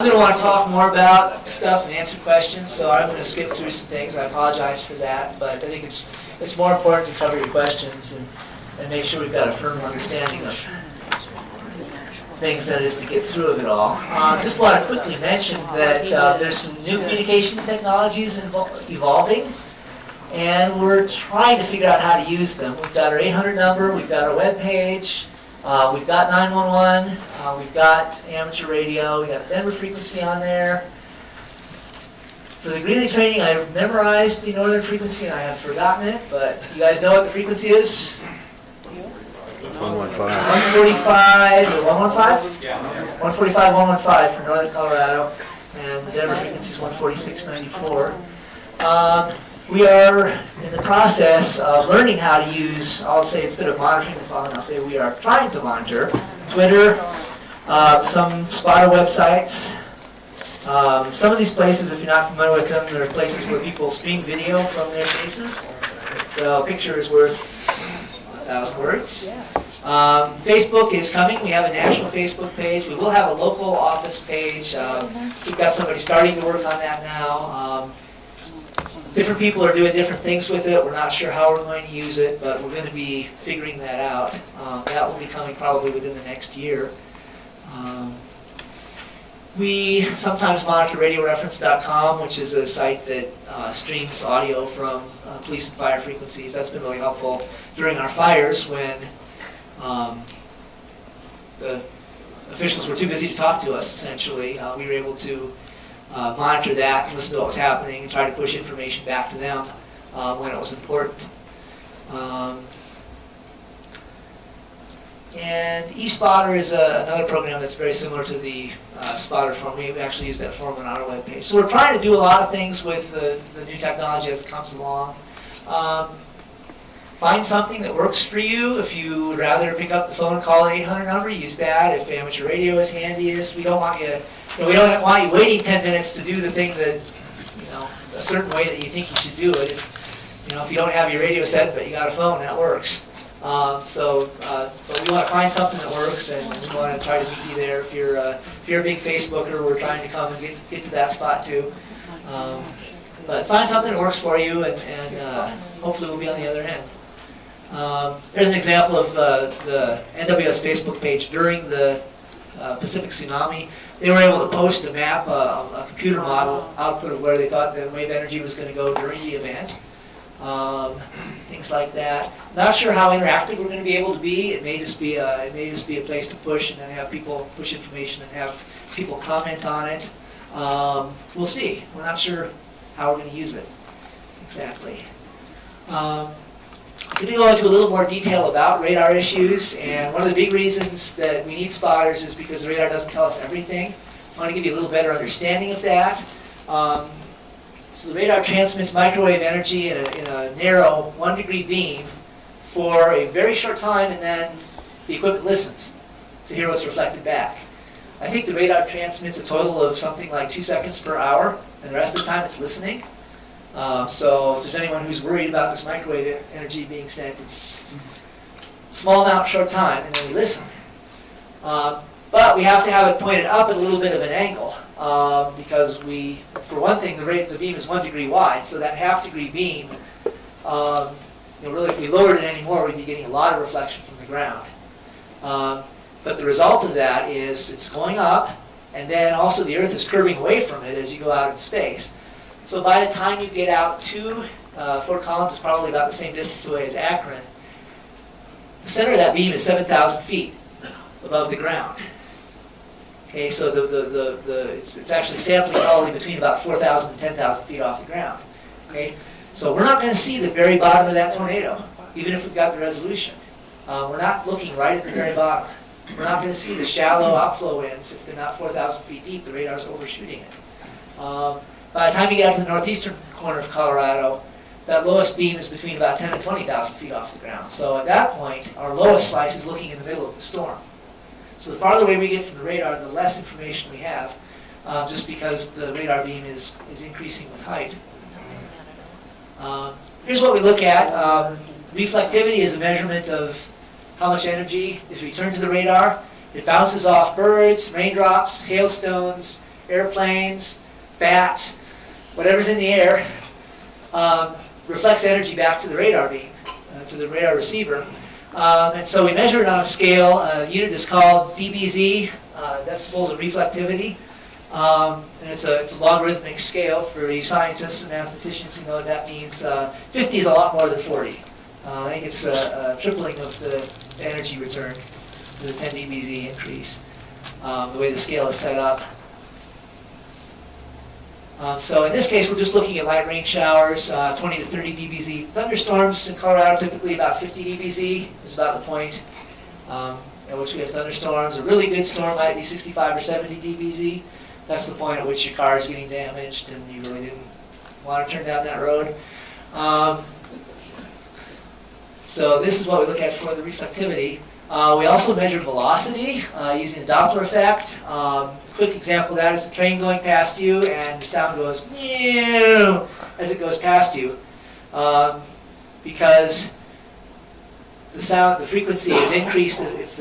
I'm going to want to talk more about stuff and answer questions, so I'm going to skip through some things. I apologize for that, but I think it's more important to cover your questions and make sure we've got a firm understanding of things that is to get through of it all. Just want to quickly mention that there's some new communication technologies evolving, and we're trying to figure out how to use them. We've got our 800 number, we've got our web page, we've got 911, we've got amateur radio, we've got Denver frequency on there. For the Greeley training, I memorized the northern frequency and I have forgotten it, but you guys know what the frequency is? 115. 145 or 115? Yeah. 145, 115 for northern Colorado, and the Denver frequency is 146.94. We are in the process of learning how to use, I'll say instead of monitoring the phone, I'll say we are trying to monitor Twitter, some spotter websites. Some of these places, if you're not familiar with them, they're places where people stream video from their faces. So a picture is worth 1,000 words. Facebook is coming. We have a national Facebook page. We will have a local office page. We've got somebody starting to work on that now. Different people are doing different things with it. We're not sure how we're going to use it, but we're going to be figuring that out. That will be coming probably within the next year. We sometimes monitor radioreference.com, which is a site that streams audio from police and fire frequencies. That's been really helpful during our fires when the officials were too busy to talk to us, essentially. We were able to monitor that and listen to what was happening and try to push information back to them when it was important. And eSpotter is another program that's very similar to the spotter form. We actually use that form on our webpage. So we're trying to do a lot of things with the new technology as it comes along. Find something that works for you. If you would rather pick up the phone and call an 800 number, use that. If amateur radio is handiest, we don't want you, we don't want you waiting 10 minutes to do the thing that, a certain way that you think you should do it. If you don't have your radio set but you got a phone, that works. But we want to find something that works, and we want to try to meet you there. If you're a big Facebooker, we're trying to come and get to that spot too. But find something that works for you, and hopefully we'll be on the other end. There's an example of the NWS Facebook page during the Pacific tsunami. They were able to post a map, a computer model output of where they thought the wave energy was going to go during the event. Things like that. Not sure how interactive we're going to be able to be. It may just be a place to push and then have people push information and have people comment on it. We'll see. We're not sure how we're going to use it exactly. Let me go into a little more detail about radar issues, and one of the big reasons that we need spotters is because the radar doesn't tell us everything. I want to give you a little better understanding of that. So the radar transmits microwave energy in a narrow 1-degree beam for a very short time, and then the equipment listens to hear what's reflected back. I think the radar transmits a total of something like 2 seconds per hour, and the rest of the time it's listening. So if there's anyone who's worried about this microwave energy being sent, it's a small amount, short time, and then we listen. But we have to have it pointed up at a little bit of an angle. Because for one thing, the beam is 1 degree wide, so that half-degree beam, really if we lowered it anymore, we'd be getting a lot of reflection from the ground. But the result of that is it's going up, and then also the Earth is curving away from it as you go out in space. So by the time you get out to Fort Collins, is probably about the same distance away as Akron. The center of that beam is 7,000 feet above the ground. Okay, so it's actually sampling probably between about 4,000 and 10,000 feet off the ground. Okay, so we're not going to see the very bottom of that tornado, even if we've got the resolution. We're not looking right at the very bottom. We're not going to see the shallow outflow winds if they're not 4,000 feet deep. The radar's overshooting it. By the time you get out to the northeastern corner of Colorado, that lowest beam is between about 10 and 20,000 feet off the ground. So at that point, our lowest slice is looking in the middle of the storm. So the farther away we get from the radar, the less information we have, just because the radar beam is increasing with height. Here's what we look at. Reflectivity is a measurement of how much energy is returned to the radar. It bounces off birds, raindrops, hailstones, airplanes, bats, whatever's in the air, reflects energy back to the radar beam, to the radar receiver. And so we measure it on a scale. The unit is called dBz, decibels of reflectivity. And it's a logarithmic scale for you scientists and mathematicians. You know what that means. 50 is a lot more than 40. I think it's a tripling of the energy return for the 10 dBz increase, the way the scale is set up. So in this case, we're just looking at light rain showers, 20 to 30 dBz. Thunderstorms in Colorado typically about 50 dBz is about the point at which we have thunderstorms. A really good storm might be 65 or 70 dBz. That's the point at which your car is getting damaged and you really didn't want to turn down that road. So this is what we look at for the reflectivity. We also measure velocity using the Doppler effect. Quick example of that is a train going past you and the sound goes meow as it goes past you because the frequency is increased if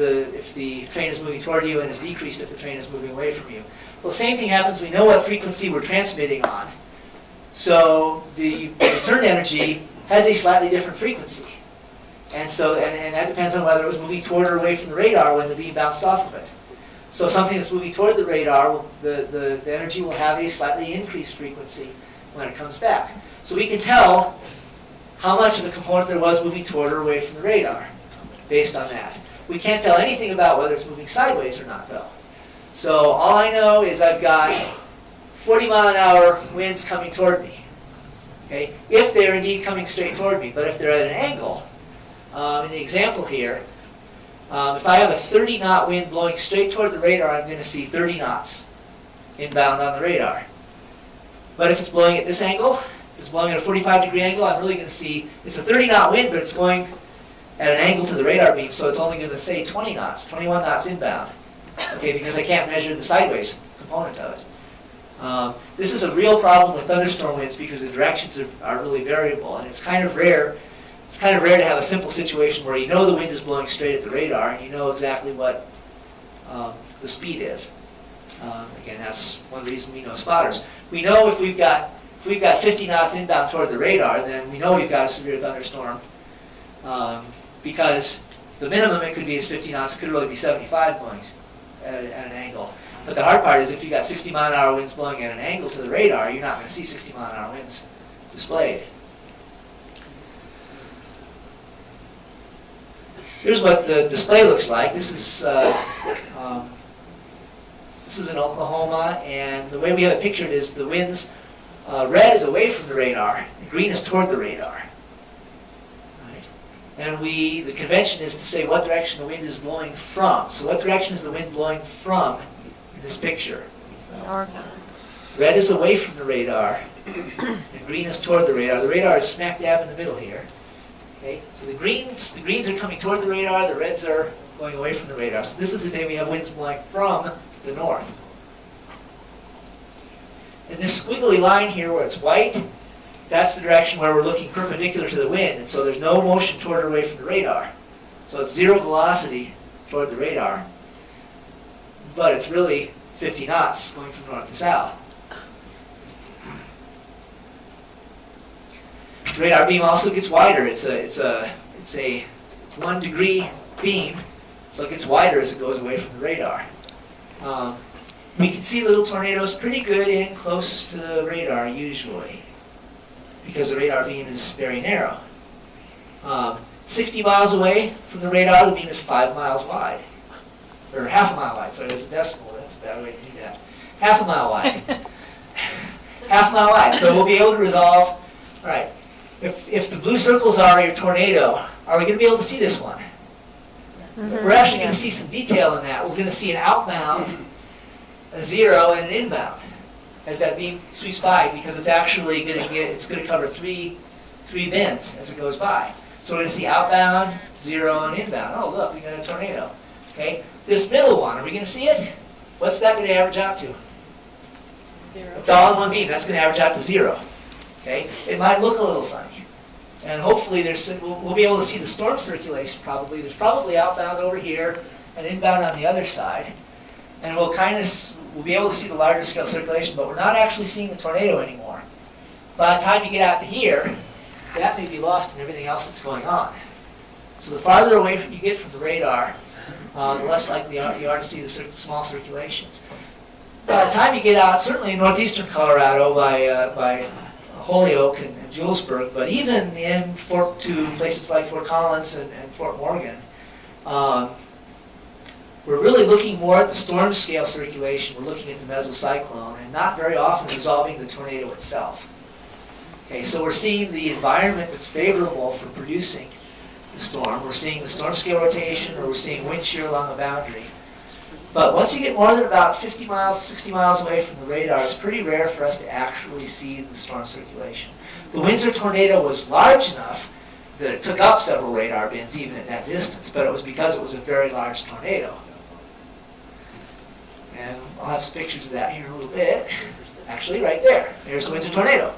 the train is moving toward you and is decreased if the train is moving away from you. Well, same thing happens. We know what frequency we're transmitting on. So the return energy has a slightly different frequency. And so, and that depends on whether it was moving toward or away from the radar when the beam bounced off of it. So something that's moving toward the radar, the energy will have a slightly increased frequency when it comes back. So we can tell how much of a component there was moving toward or away from the radar based on that. We can't tell anything about whether it's moving sideways or not, though. So all I know is I've got 40-mile-an-hour winds coming toward me, okay? If they're indeed coming straight toward me. But if they're at an angle, in the example here, if I have a 30-knot wind blowing straight toward the radar, I'm going to see 30 knots inbound on the radar. But if it's blowing at this angle, if it's blowing at a 45-degree angle, I'm really going to see, it's a 30-knot wind, but it's going at an angle to the radar beam, so it's only going to say 20 knots, 21 knots inbound, okay, because I can't measure the sideways component of it. This is a real problem with thunderstorm winds because the directions are really variable, and it's kind of rare. It's kind of rare to have a simple situation where you know the wind is blowing straight at the radar and you know exactly what the speed is. Again, that's one reason we know spotters. We know if we've got 50 knots inbound toward the radar, then we know we've got a severe thunderstorm because the minimum it could be is 50 knots. It could really be 75 blowing at an angle. But the hard part is if you've got 60-mile-an-hour winds blowing at an angle to the radar, you're not going to see 60-mile-an-hour winds displayed. Here's what the display looks like. This is in Oklahoma, and the way we have it pictured is the winds, red is away from the radar, and green is toward the radar. Right? And the convention is to say what direction the wind is blowing from. So what direction is the wind blowing from in this picture? North. Red is away from the radar, and green is toward the radar. The radar is smack dab in the middle here. Okay, so the greens are coming toward the radar, the reds are going away from the radar. So this is the day we have winds blowing from the north. And this squiggly line here where it's white, that's the direction where we're looking perpendicular to the wind. And so there's no motion toward or away from the radar. So it's zero velocity toward the radar. But it's really 50 knots going from north to south. The radar beam also gets wider. It's a 1-degree beam, so it gets wider as it goes away from the radar. We can see little tornadoes pretty good in close to the radar usually, because the radar beam is very narrow. 60 miles away from the radar, the beam is 5 miles wide, or half a mile wide. Sorry, there's a decimal. That's a bad way to do that. Half a mile wide. Half a mile wide. So we'll be able to resolve. All right. If the blue circles are your tornado, are we going to be able to see this one? Yes. We're actually going to see some detail in that. We're going to see an outbound, a zero, and an inbound as that beam sweeps by, because it's actually going to cover three bends as it goes by. So we're going to see outbound, zero, and inbound. Oh, look, we got a tornado. Okay, this middle one, are we going to see it? What's that going to average out to? 0. It's all in one beam. That's going to average out to 0. Okay, it might look a little funny, and hopefully we'll be able to see the storm circulation. Probably there's probably outbound over here and inbound on the other side, and we'll kind of we'll be able to see the larger scale circulation, but we're not actually seeing the tornado anymore. By the time you get out to here, that may be lost in everything else that's going on. So the farther away you get from the radar, the less likely you are to see the small circulations. By the time you get out, certainly in northeastern Colorado by Holyoke and Julesburg, but even in to places like Fort Collins and Fort Morgan, we're really looking more at the storm scale circulation. We're looking at the mesocyclone and not very often resolving the tornado itself. Okay, so we're seeing the environment that's favorable for producing the storm. We're seeing the storm scale rotation, or we're seeing wind shear along the boundary. But once you get more than about 50 miles, 60 miles away from the radar, it's pretty rare for us to actually see the storm circulation. The Windsor tornado was large enough that it took up several radar bins even at that distance, but it was because it was a very large tornado. And I'll have some pictures of that here in a little bit. Actually, right there. There's the Windsor tornado.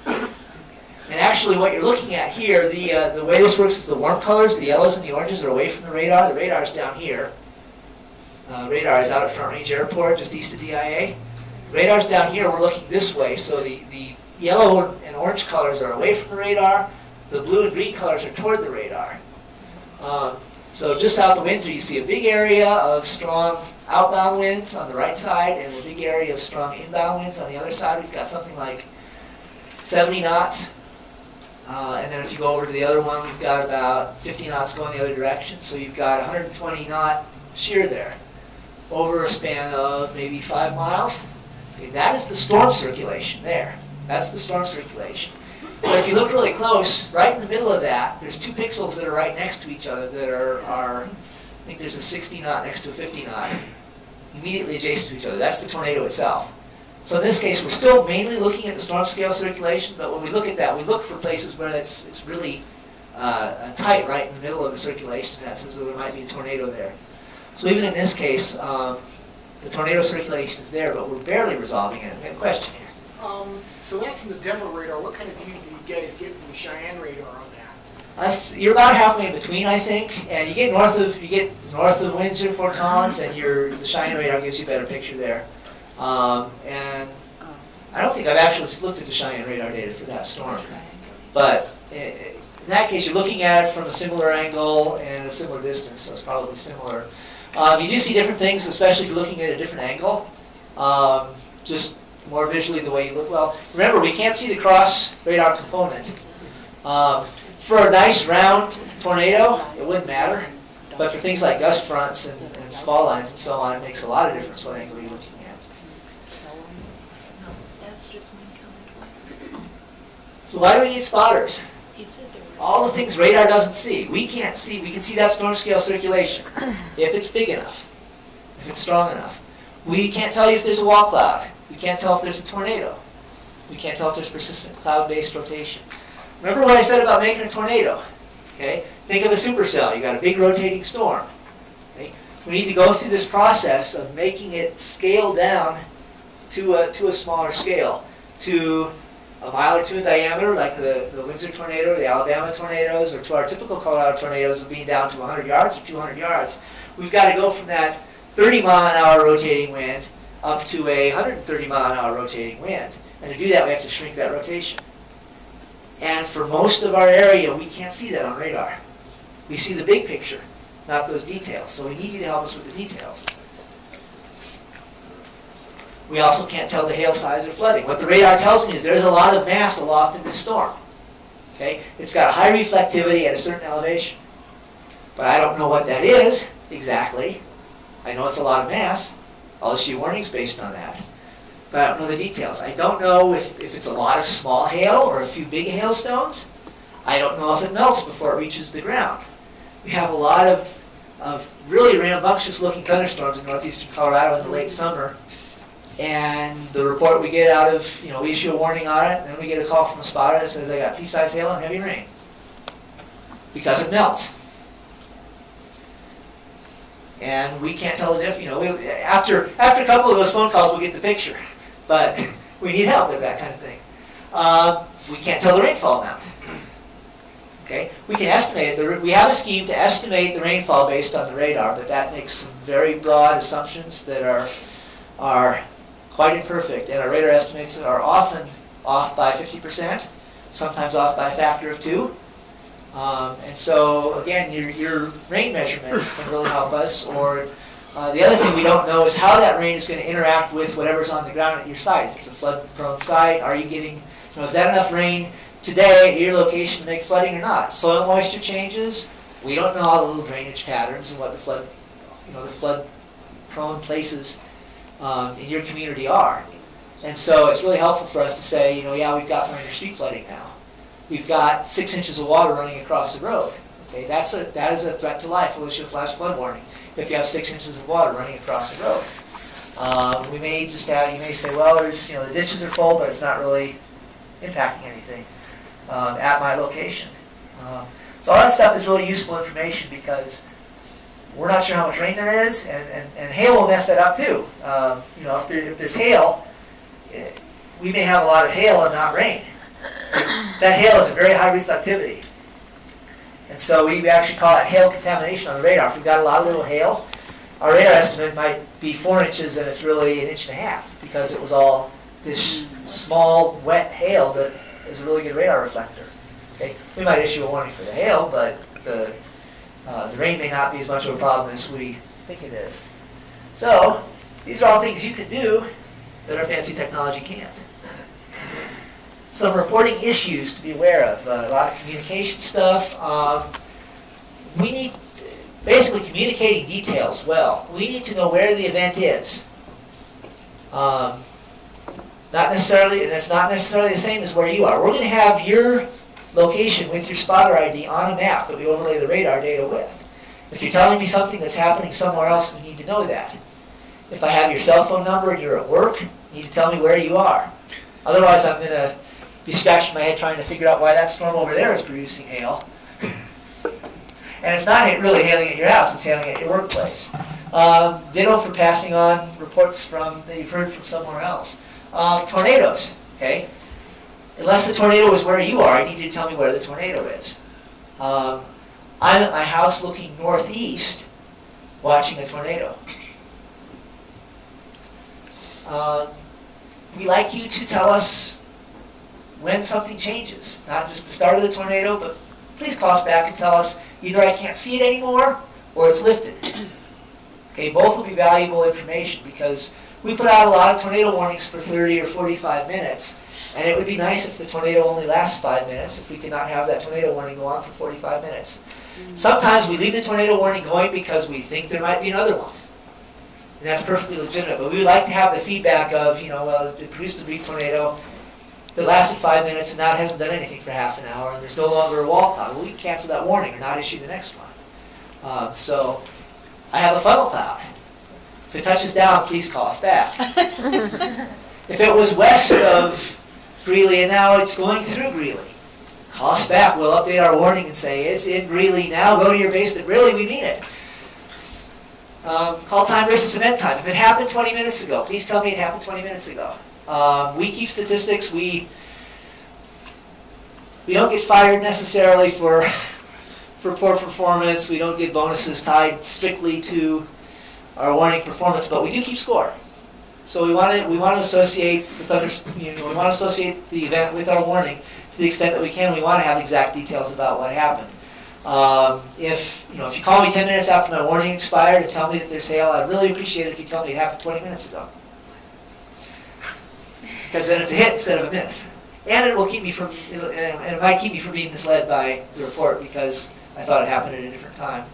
And actually what you're looking at here, the way this works is the warm colors, the yellows and the oranges are away from the radar. The radar's down here. Radar is out at Front Range Airport, just east of DIA. Radar's down here, we're looking this way, so the yellow and orange colors are away from the radar. The blue and green colors are toward the radar. So just south of Windsor, you see a big area of strong outbound winds on the right side and a big area of strong inbound winds on the other side. We've got something like 70 knots. And then if you go over to the other one, we've got about 50 knots going the other direction. So you've got 120 knot shear there over a span of maybe 5 miles. Okay, that is the storm circulation there. That's the storm circulation. But if you look really close, right in the middle of that, there's 2 pixels that are right next to each other that are I think there's a 60 knot next to a 50 knot, immediately adjacent to each other. That's the tornado itself. So in this case, we're still mainly looking at the storm scale circulation, but when we look at that, we look for places where it's really tight right in the middle of the circulation. That says there might be a tornado there. So even in this case, the tornado circulation is there, but we're barely resolving it. We have a question here. So that's from the Denver radar. What kind of view do you guys get from the Cheyenne radar on that? You're about halfway in between, I think, and you get north of Windsor, Fort Collins, and the Cheyenne radar gives you a better picture there. And I don't think I've actually looked at the Cheyenne radar data for that storm, but in that case, you're looking at it from a similar angle and a similar distance, so it's probably similar. You do see different things, especially if you're looking at a different angle. Just more visually the way you look. Well, remember, we can't see the cross radar component. For a nice round tornado, it wouldn't matter. But for things like gust fronts and squall lines and so on, it makes a lot of difference what angle you're looking at. So why do we need spotters? All the things radar doesn't see. We can't see. We can see that storm scale circulation if it's big enough, if it's strong enough. We can't tell you if there's a wall cloud. We can't tell if there's a tornado. We can't tell if there's persistent cloud-based rotation. Remember what I said about making a tornado? Okay? Think of a supercell. You've got a big rotating storm. Okay? We need to go through this process of making it scale down to a smaller scale, to a mile or 2 in diameter, like the Windsor tornado, or the Alabama tornadoes, or to our typical Colorado tornadoes of being down to 100 yards or 200 yards. We've got to go from that 30-mile-an-hour rotating wind up to a 130-mile-an-hour rotating wind. And to do that, we have to shrink that rotation. And for most of our area, we can't see that on radar. We see the big picture, not those details. So we need you to help us with the details. We also can't tell the hail size or flooding. What the radar tells me is there's a lot of mass aloft in this storm. Okay? It's got a high reflectivity at a certain elevation. But I don't know what that is exactly. I know it's a lot of mass. I'll issue warnings based on that. But I don't know the details. I don't know if it's a lot of small hail or a few big hailstones. I don't know if it melts before it reaches the ground. We have a lot of really rambunctious looking thunderstorms in northeastern Colorado in the late summer. And the report we get out of, we issue a warning on it, and then we get a call from a spotter that says, I got pea-sized hail and heavy rain. Because it melts. And we can't tell the difference. After a couple of those phone calls, we'll get the picture. But we need help with that kind of thing. We can't tell the rainfall amount. Okay? We can estimate it. We have a scheme to estimate the rainfall based on the radar, but that makes some very broad assumptions that are are quite imperfect, and our radar estimates are often off by 50%, sometimes off by a factor of 2. And so, again, your rain measurement can really help us. Or the other thing we don't know is how that rain is going to interact with whatever's on the ground at your site. If it's a flood-prone site, are you getting, is that enough rain today at your location to make flooding or not? Soil moisture changes. We don't know all the little drainage patterns and what the flood-prone places in your community are. And so it's really helpful for us to say, yeah, we've got minor street flooding now. We've got 6 inches of water running across the road. Okay, that is a threat to life. We'll issue a flash flood warning if you have 6 inches of water running across the road. We may just have, you may say, well, there's, the ditches are full, but it's not really impacting anything at my location. So all that stuff is really useful information because we're not sure how much rain there is, and hail will mess that up too. If there's hail, we may have a lot of hail and not rain. That hail is a very high reflectivity. And so we actually call it hail contamination on the radar. If we've got a lot of little hail, our radar estimate might be 4 inches and it's really 1.5 inches because it was all this small, wet hail that is a really good radar reflector. Okay? We might issue a warning for the hail, but the rain may not be as much of a problem as we think it is. So these are all things you can do that our fancy technology can't. Some reporting issues to be aware of. A lot of communication stuff. We need, basically communicating details well. We need to know where the event is. Not necessarily, and it's not necessarily the same as where you are. We're going to have your location with your spotter ID on a map that we overlay the radar data with. If you're telling me something that's happening somewhere else, we need to know that. If I have your cell phone number and you're at work, you need to tell me where you are. Otherwise, I'm going to be scratching my head trying to figure out why that storm over there is producing hail. And it's not really hailing at your house, it's hailing at your workplace. Ditto for passing on reports that you've heard from somewhere else. Tornadoes, okay? Unless the tornado is where you are, I need you to tell me where the tornado is. I'm at my house looking northeast, watching a tornado. We like you to tell us when something changes, not just the start of the tornado, but please call us back and tell us either I can't see it anymore or it's lifted. Okay, both will be valuable information because we put out a lot of tornado warnings for 30 or 45 minutes, and it would be nice if the tornado only lasts 5 minutes, if we could not have that tornado warning go on for 45 minutes. Sometimes we leave the tornado warning going because we think there might be another one. And that's perfectly legitimate, but we would like to have the feedback of, well, it produced a brief tornado that lasted 5 minutes and now it hasn't done anything for half an hour and there's no longer a wall cloud. Well, we can cancel that warning or not issue the next one. So I have a funnel cloud. If it touches down, please call us back. If it was west of Greeley and now it's going through Greeley, call us back. We'll update our warning and say, it's in Greeley now, go to your basement. Really, we mean it. Call time versus event time. If it happened 20 minutes ago, please tell me it happened 20 minutes ago. We keep statistics. We don't get fired necessarily for poor performance. We don't get bonuses tied strictly to our warning performance, but we do keep score. So we want to associate we want to associate the event with our warning to the extent that we can. We want to have exact details about what happened. If you call me 10 minutes after my warning expired and tell me that there's hail, I'd really appreciate it if you tell me it happened 20 minutes ago. Because then it's a hit instead of a miss. And it will keep me from, and it might keep me from being misled by the report because I thought it happened at a different time.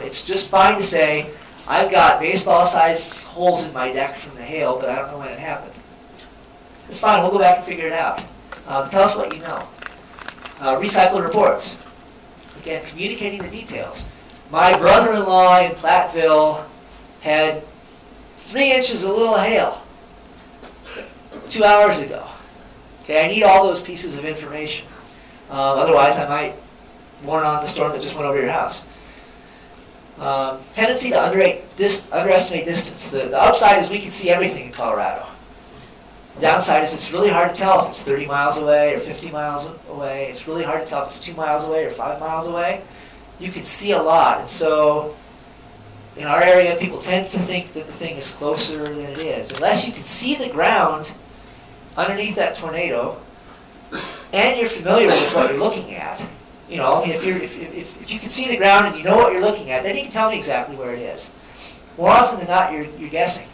It's just fine to say, I've got baseball-sized holes in my deck from the hail, but I don't know when it happened. It's fine, we'll go back and figure it out. Tell us what you know. Recycle reports. Again, communicating the details. My brother-in-law in Platteville had 3 inches of little hail 2 hours ago. Okay, I need all those pieces of information. Otherwise, I might warn on the storm that just went over your house. Tendency to underestimate distance. The upside is we can see everything in Colorado. The downside is it's really hard to tell if it's 30 miles away or 50 miles away. It's really hard to tell if it's 2 miles away or 5 miles away. You can see a lot, and so in our area, people tend to think that the thing is closer than it is. Unless you can see the ground underneath that tornado, and you're familiar with what you're looking at. You know, I mean, if you can see the ground and you know what you're looking at, then you can tell me exactly where it is. More often than not, you're guessing.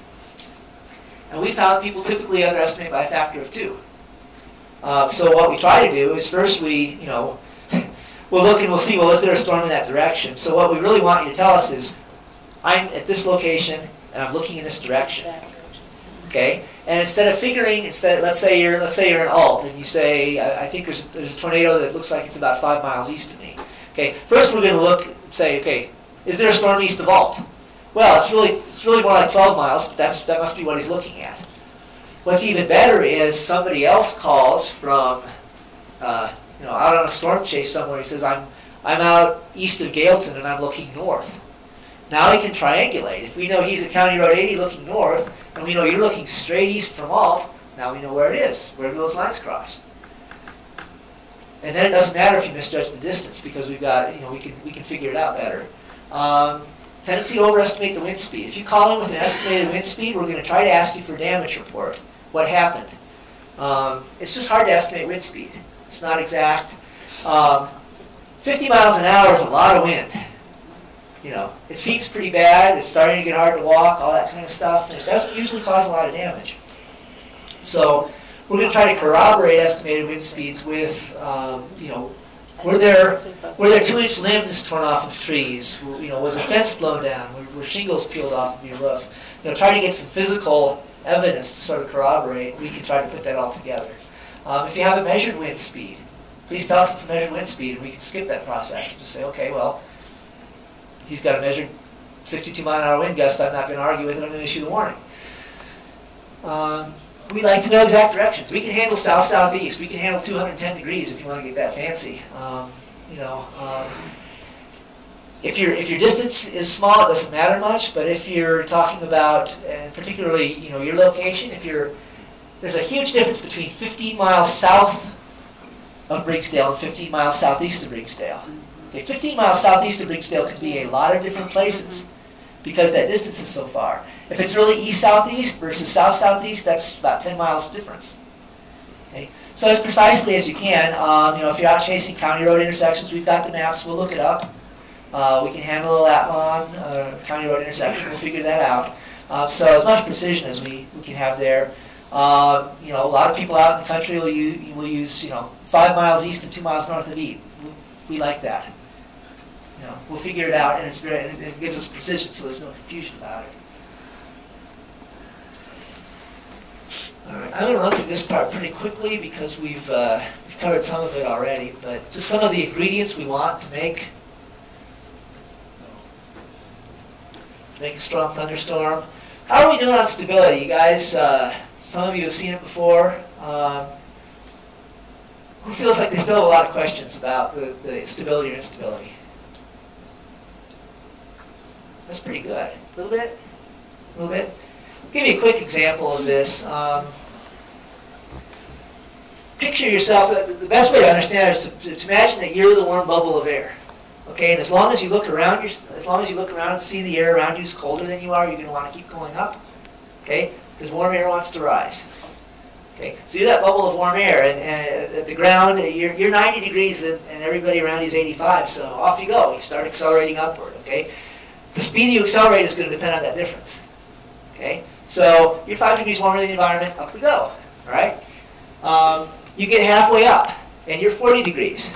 And we found people typically underestimate by a factor of 2. So what we try to do is first we'll look and we'll see, well, is there a storm in that direction? So what we really want you to tell us is, I'm at this location and I'm looking in this direction. Okay? And instead of figuring, let's say you're in Alt and you say, I think there's a tornado that looks like it's about 5 miles east of me. Okay? First we're going to look and say, okay, is there a storm east of Alt? Well, it's really more like 12 miles, but that must be what he's looking at. What's even better is somebody else calls from, out on a storm chase somewhere. He says, I'm out east of Gailton and I'm looking north. Now he can triangulate. If we know he's at County Road 80 looking north, and we know you're looking straight east from Alt, now we know where it is. Where do those lines cross? And then it doesn't matter if you misjudge the distance because we've got, we can figure it out better. Tendency to overestimate the wind speed. If you call in with an estimated wind speed, we're going to try to ask you for a damage report. What happened? It's just hard to estimate wind speed. It's not exact. 50 miles an hour is a lot of wind. It seems pretty bad. It's starting to get hard to walk, all that kind of stuff. And it doesn't usually cause a lot of damage. So we're going to try to corroborate estimated wind speeds with, were there 2-inch limbs torn off of trees? Was a fence blown down? Were shingles peeled off of your roof? Try to get some physical evidence to sort of corroborate. We can try to put that all together. If you have a measured wind speed, please tell us it's a measured wind speed, and we can skip that process and just say, okay, well, he's got a measured 62-mile-an-hour wind gust. I'm not going to argue with it. I'm going to issue the warning. We like to know exact directions. We can handle south-southeast. We can handle 210 degrees if you want to get that fancy. If your distance is small, it doesn't matter much. But if you're talking about, and particularly, your location, there's a huge difference between 15 miles south of Briggsdale and 15 miles southeast of Briggsdale. Okay, 15 miles southeast of Briggsdale could be a lot of different places because that distance is so far. If it's really east-southeast versus south-southeast, that's about 10 miles difference. Okay? So as precisely as you can, if you're out chasing county road intersections, we've got the maps, we'll look it up. We can handle a lat long county road intersection, we'll figure that out. So as much precision as we can have there. A lot of people out in the country will use 5 miles east and 2 miles north of E. We like that. We'll figure it out, and it gives us precision, so there's no confusion about it. All right, I'm going to run through this part pretty quickly because we've covered some of it already, but just some of the ingredients we want to make a strong thunderstorm. How are we doing on stability, you guys? Some of you have seen it before. Who feels like they still have a lot of questions about the stability or instability? That's pretty good. A little bit? A little bit? I'll give you a quick example of this. Picture yourself, the best way to understand it is to imagine that you're the warm bubble of air. Okay, and as long as you look around, and see the air around you is colder than you are, you're going to want to keep going up. Okay, because warm air wants to rise. Okay, so you're that bubble of warm air, and at the ground, you're 90 degrees, and everybody around you is 85. So off you go. You start accelerating upward. Okay, the speed you accelerate is going to depend on that difference. Okay, so you're 5 degrees warmer than the environment. Up we go. All right. You get halfway up, and you're 40 degrees.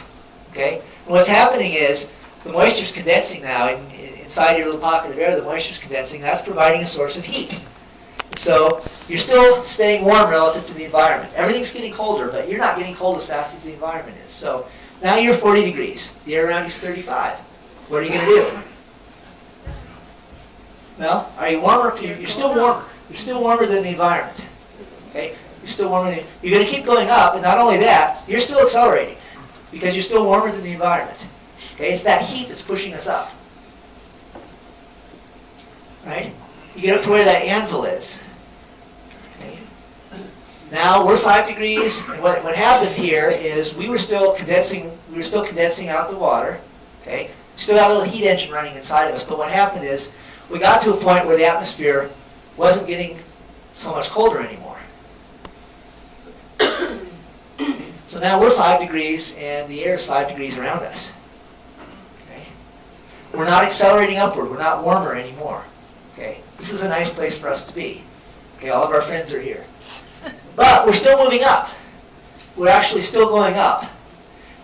Okay, and what's happening is the moisture's condensing now inside your little pocket of air. The moisture's condensing. That's providing a source of heat. So you're still staying warm relative to the environment. Everything's getting colder, but you're not getting cold as fast as the environment is. So now you're 40 degrees. The air around you is 35. What are you going to do? Well, are you warmer? You're still warmer. You're still warmer than the environment. Okay? You're still warmer than, you're going to keep going up, and not only that, you're still accelerating because you're still warmer than the environment. Okay? It's that heat that's pushing us up. Right? You get up to where that anvil is. Okay. Now we're 5 degrees, and what happened here is we were still condensing out the water. Okay. We still got a little heat engine running inside of us, but what happened is we got to a point where the atmosphere wasn't getting so much colder anymore. So now we're 5 degrees and the air is 5 degrees around us. Okay? We're not accelerating upward. We're not warmer anymore. Okay? This is a nice place for us to be. Okay? All of our friends are here. But we're still moving up. We're actually still going up.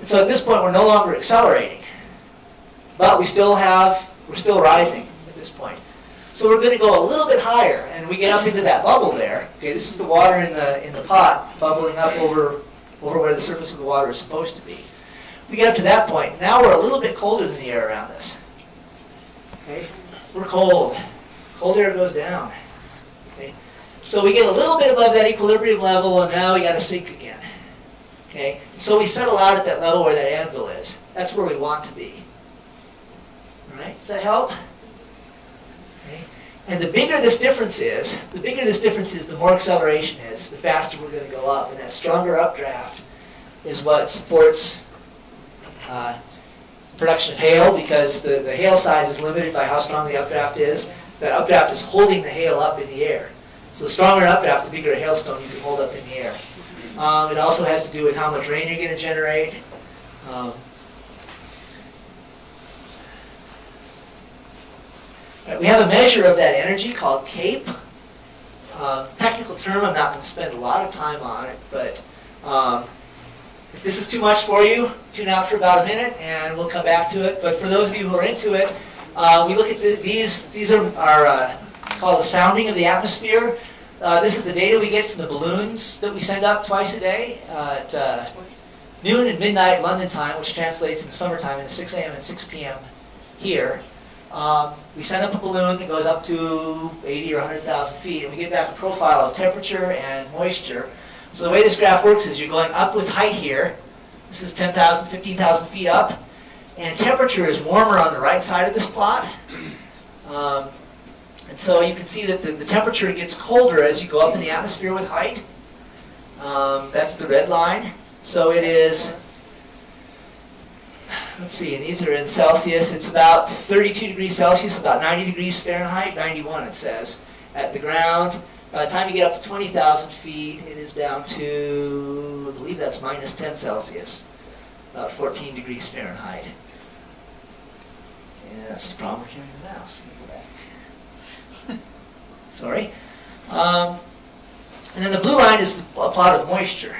And so at this point, we're no longer accelerating. But we're still rising at this point. So we're going to go a little bit higher, and we get up into that bubble there. Okay, this is the water in the pot bubbling up over where the surface of the water is supposed to be. We get up to that point. Now we're a little bit colder than the air around us. Okay, we're cold. Cold air goes down. Okay, so we get a little bit above that equilibrium level, and now we got to sink again. Okay, so we settle out at that level where that anvil is. That's where we want to be. All right, does that help? Okay. And the bigger this difference is, the more acceleration is, the faster we're going to go up. And that stronger updraft is what supports production of hail, because the hail size is limited by how strong the updraft is. That updraft is holding the hail up in the air. So the stronger an updraft, the bigger a hailstone you can hold up in the air. It also has to do with how much rain you're going to generate. We have a measure of that energy called CAPE. Technical term, I'm not going to spend a lot of time on it, but if this is too much for you, tune out for about a minute and we'll come back to it. But for those of you who are into it, we look at these are called the sounding of the atmosphere. This is the data we get from the balloons that we send up twice a day at noon and midnight London time, which translates in summertime into 6 a.m. and 6 p.m. here. We send up a balloon that goes up to 80 or 100,000 feet, and we get back a profile of temperature and moisture. So the way this graph works is you're going up with height here. This is 10,000, 15,000 feet up. And temperature is warmer on the right side of this plot. And so you can see that the temperature gets colder as you go up in the atmosphere with height. That's the red line. So it is, let's see, and these are in Celsius. It's about 32 degrees Celsius, about 90 degrees Fahrenheit, 91 it says, at the ground. By the time you get up to 20,000 feet, it is down to, I believe that's minus 10 Celsius, about 14 degrees Fahrenheit. And that's the problem with carrying the mouse. Let me go back. Sorry. And then the blue line is a plot of moisture.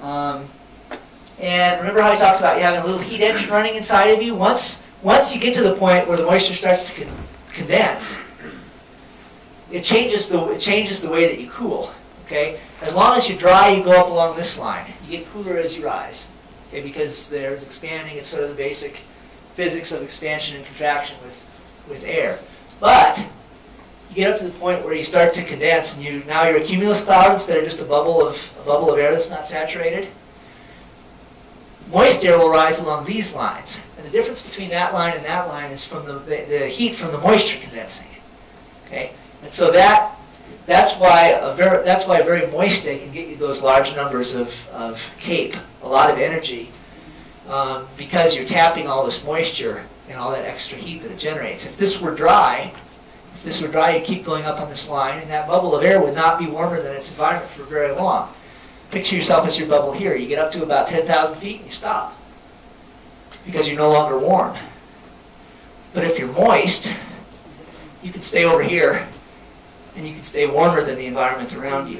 And remember how I talked about you having a little heat engine running inside of you? Once you get to the point where the moisture starts to condense, it changes the way that you cool. Okay? As long as you're dry, you go up along this line. You get cooler as you rise. Okay? Because there's expanding. It's sort of the basic physics of expansion and contraction with air. But you get up to the point where you start to condense, and now you're a cumulus cloud instead of just a bubble of air that's not saturated. Moist air will rise along these lines, and the difference between that line and that line is from the heat from the moisture condensing. Okay, and so that's why a very moist day can get you those large numbers of CAPE, a lot of energy, because you're tapping all this moisture and all that extra heat that it generates. If this were dry, you keep going up on this line, and that bubble of air would not be warmer than its environment for very long. Picture yourself as your bubble here. You get up to about 10,000 feet and you stop because you're no longer warm. But if you're moist, you can stay over here and you can stay warmer than the environment around you.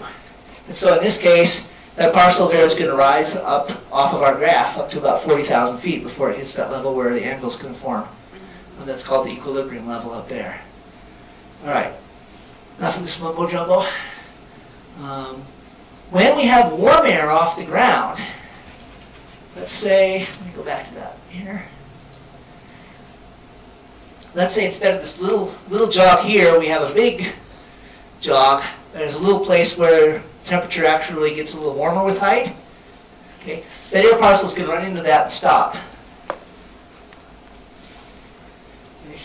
And so in this case, that parcel there is going to rise up off of our graph up to about 40,000 feet before it hits that level where the anvil's going to form. And that's called the equilibrium level up there. All right, enough of this mumbo jumbo. When we have warm air off the ground, let's say, let me go back to that here. Let's say instead of this little jog here, we have a big jog. There's a little place where temperature actually gets a little warmer with height. Okay, that air parcel is going to run into that and stop. Okay.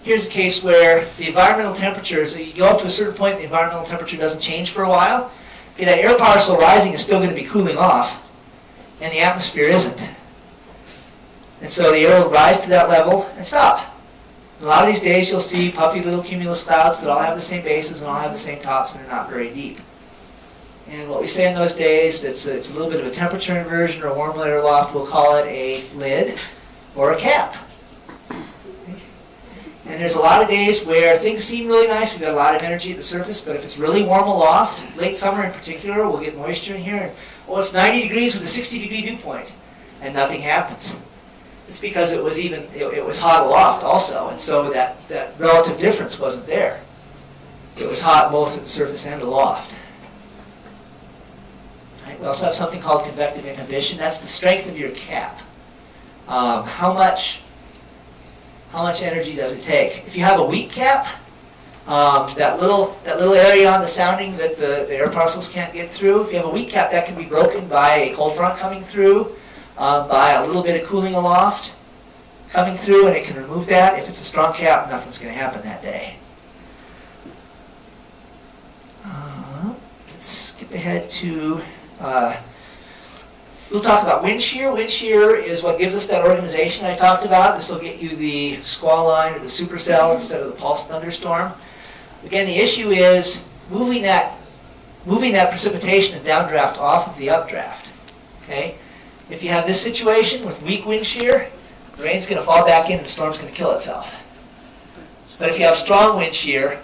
Here's a case where the environmental temperature, so you go up to a certain point, the environmental temperature doesn't change for a while. Okay, that air parcel rising is still going to be cooling off, and the atmosphere isn't. And so the air will rise to that level and stop. A lot of these days you'll see puffy little cumulus clouds that all have the same bases and all have the same tops and are not very deep. And what we say in those days, it's a little bit of a temperature inversion or a warm layer loft, we'll call it a lid or a cap. And there's a lot of days where things seem really nice, we've got a lot of energy at the surface, but if it's really warm aloft, late summer in particular, we'll get moisture in here, and oh, it's 90 degrees with a 60-degree dew point, and nothing happens. It's because it was hot aloft also, and so that relative difference wasn't there. It was hot both at the surface and aloft. Right, we also have something called convective inhibition. That's the strength of your cap. How much energy does it take? If you have a weak cap, that little area on the sounding that the air parcels can't get through, if you have a weak cap, that can be broken by a cold front coming through, by a little bit of cooling aloft coming through, and it can remove that. If it's a strong cap, nothing's going to happen that day. Let's skip ahead to, we'll talk about wind shear. Wind shear is what gives us that organization I talked about. This will get you the squall line or the supercell instead of the pulse thunderstorm. Again, the issue is moving that precipitation and downdraft off of the updraft. Okay? If you have this situation with weak wind shear, the rain's going to fall back in and the storm's going to kill itself. But if you have strong wind shear,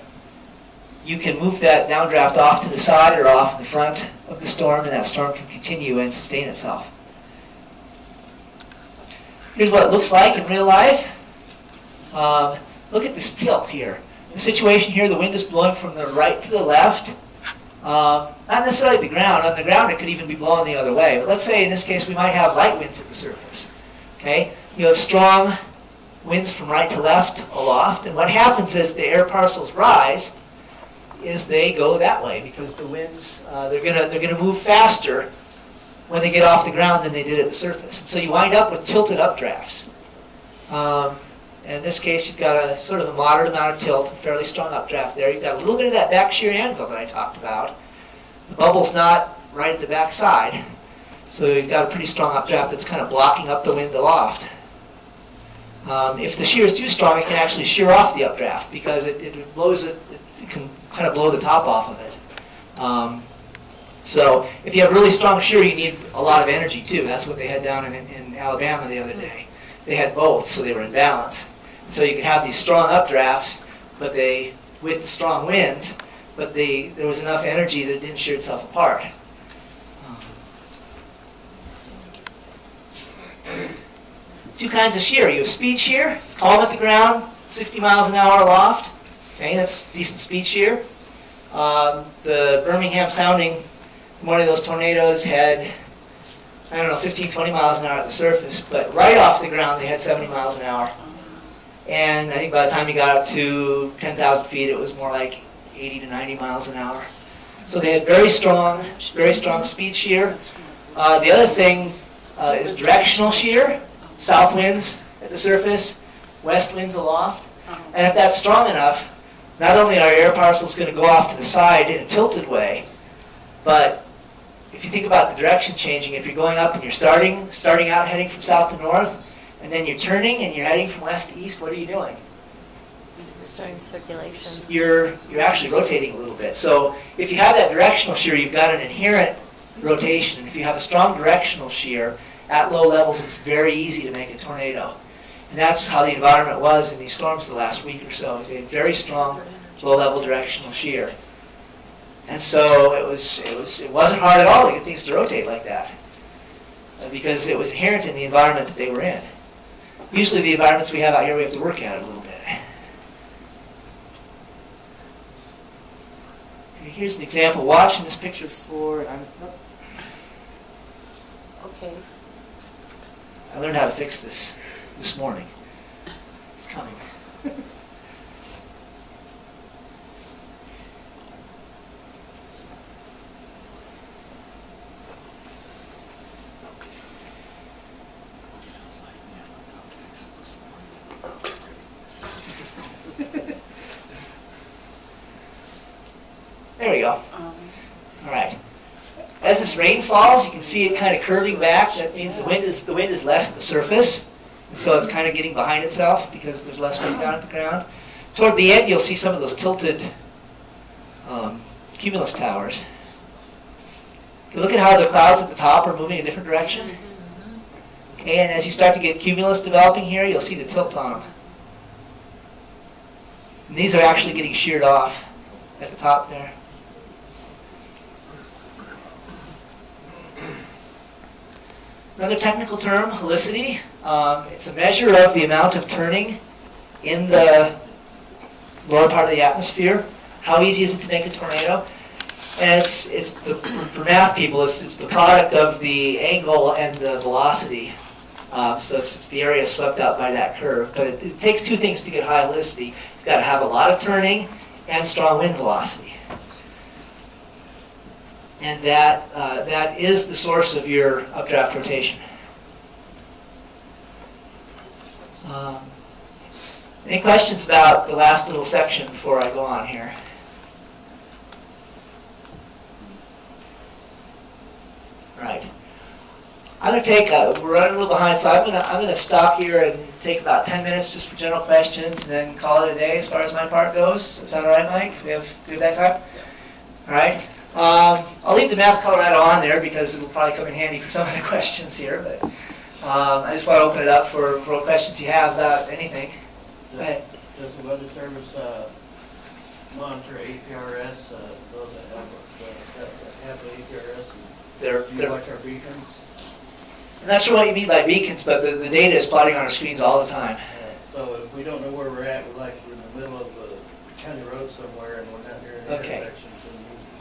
you can move that downdraft off to the side or off in the front of the storm, and that storm can continue and sustain itself. Here's what it looks like in real life. Look at this tilt here. The situation here, the wind is blowing from the right to the left. Not necessarily at the ground. On the ground, it could even be blowing the other way. But let's say in this case, we might have light winds at the surface. Okay? You have strong winds from right to left aloft, and what happens as the air parcels rise is they go that way because the winds they're gonna move faster when they get off the ground than they did at the surface. And so you wind up with tilted updrafts. And in this case, you've got a sort of a moderate amount of tilt, a fairly strong updraft there. You've got a little bit of that back shear anvil that I talked about. The bubble's not right at the back side, so you've got a pretty strong updraft that's kind of blocking up the wind aloft. If the shear is too strong, it can actually shear off the updraft because it blows it can kind of blow the top off of it. So if you have really strong shear, you need a lot of energy too. That's what they had down in Alabama the other day. They had both, so they were in balance. And so you could have these strong updrafts, but with the strong winds, but there was enough energy that it didn't shear itself apart. Two kinds of shear. You have speed shear, calm at the ground, 60 miles an hour aloft. Okay, that's decent speed shear. The Birmingham sounding, one of those tornadoes had, I don't know, 15, 20 miles an hour at the surface, but right off the ground they had 70 miles an hour. And I think by the time you got up to 10,000 feet, it was more like 80 to 90 miles an hour. So they had very strong speed shear. The other thing is directional shear. South winds at the surface, west winds aloft. And if that's strong enough, not only are air parcels going to go off to the side in a tilted way, but if you think about the direction changing, if you're going up and you're starting out heading from south to north, and then you're turning and you're heading from west to east, what are you doing? Starting circulation. You're actually rotating a little bit. So if you have that directional shear, you've got an inherent rotation. And if you have a strong directional shear, at low levels, it's very easy to make a tornado. And that's how the environment was in these storms the last week or so. They had very strong low-level directional shear. And so it wasn't hard at all to get things to rotate like that because it was inherent in the environment that they were in. Usually the environments we have out here, we have to work at it a little bit. Here's an example. Watching this picture for... Okay. I learned how to fix this morning. It's coming. There we go. All right. As this rain falls, you can see it kind of curving back. That means the wind is less at the surface. So it's kind of getting behind itself because there's less weight down at the ground. Toward the end, you'll see some of those tilted cumulus towers. You look at how the clouds at the top are moving in a different direction. Okay, and as you start to get cumulus developing here, you'll see the tilt on them. And these are actually getting sheared off at the top there. Another technical term, helicity. It's a measure of the amount of turning in the lower part of the atmosphere. How easy is it to make a tornado? And for math people, it's the product of the angle and the velocity. So it's the area swept out by that curve. But it takes two things to get high helicity. You've got to have a lot of turning and strong wind velocity. And that is the source of your updraft rotation. Any questions about the last little section before I go on here? Right. I'm going to take, we're running a little behind, so I'm going to stop here and take about 10 minutes just for general questions and then call it a day as far as my part goes. Does that sound all right, Mike? We have that time? Yeah. All right. I'll leave the map of Colorado on there because it'll probably come in handy for some of the questions here, but I just want to open it up for questions you have about anything. Go ahead. Does the Weather Service monitor APRS, those that have the APRS? Do you watch our beacons? I'm not sure what you mean by beacons, but the data is plotting on our screens all the time. So if we don't know where we're at, we're in the middle of a county road somewhere and we're not near an intersection.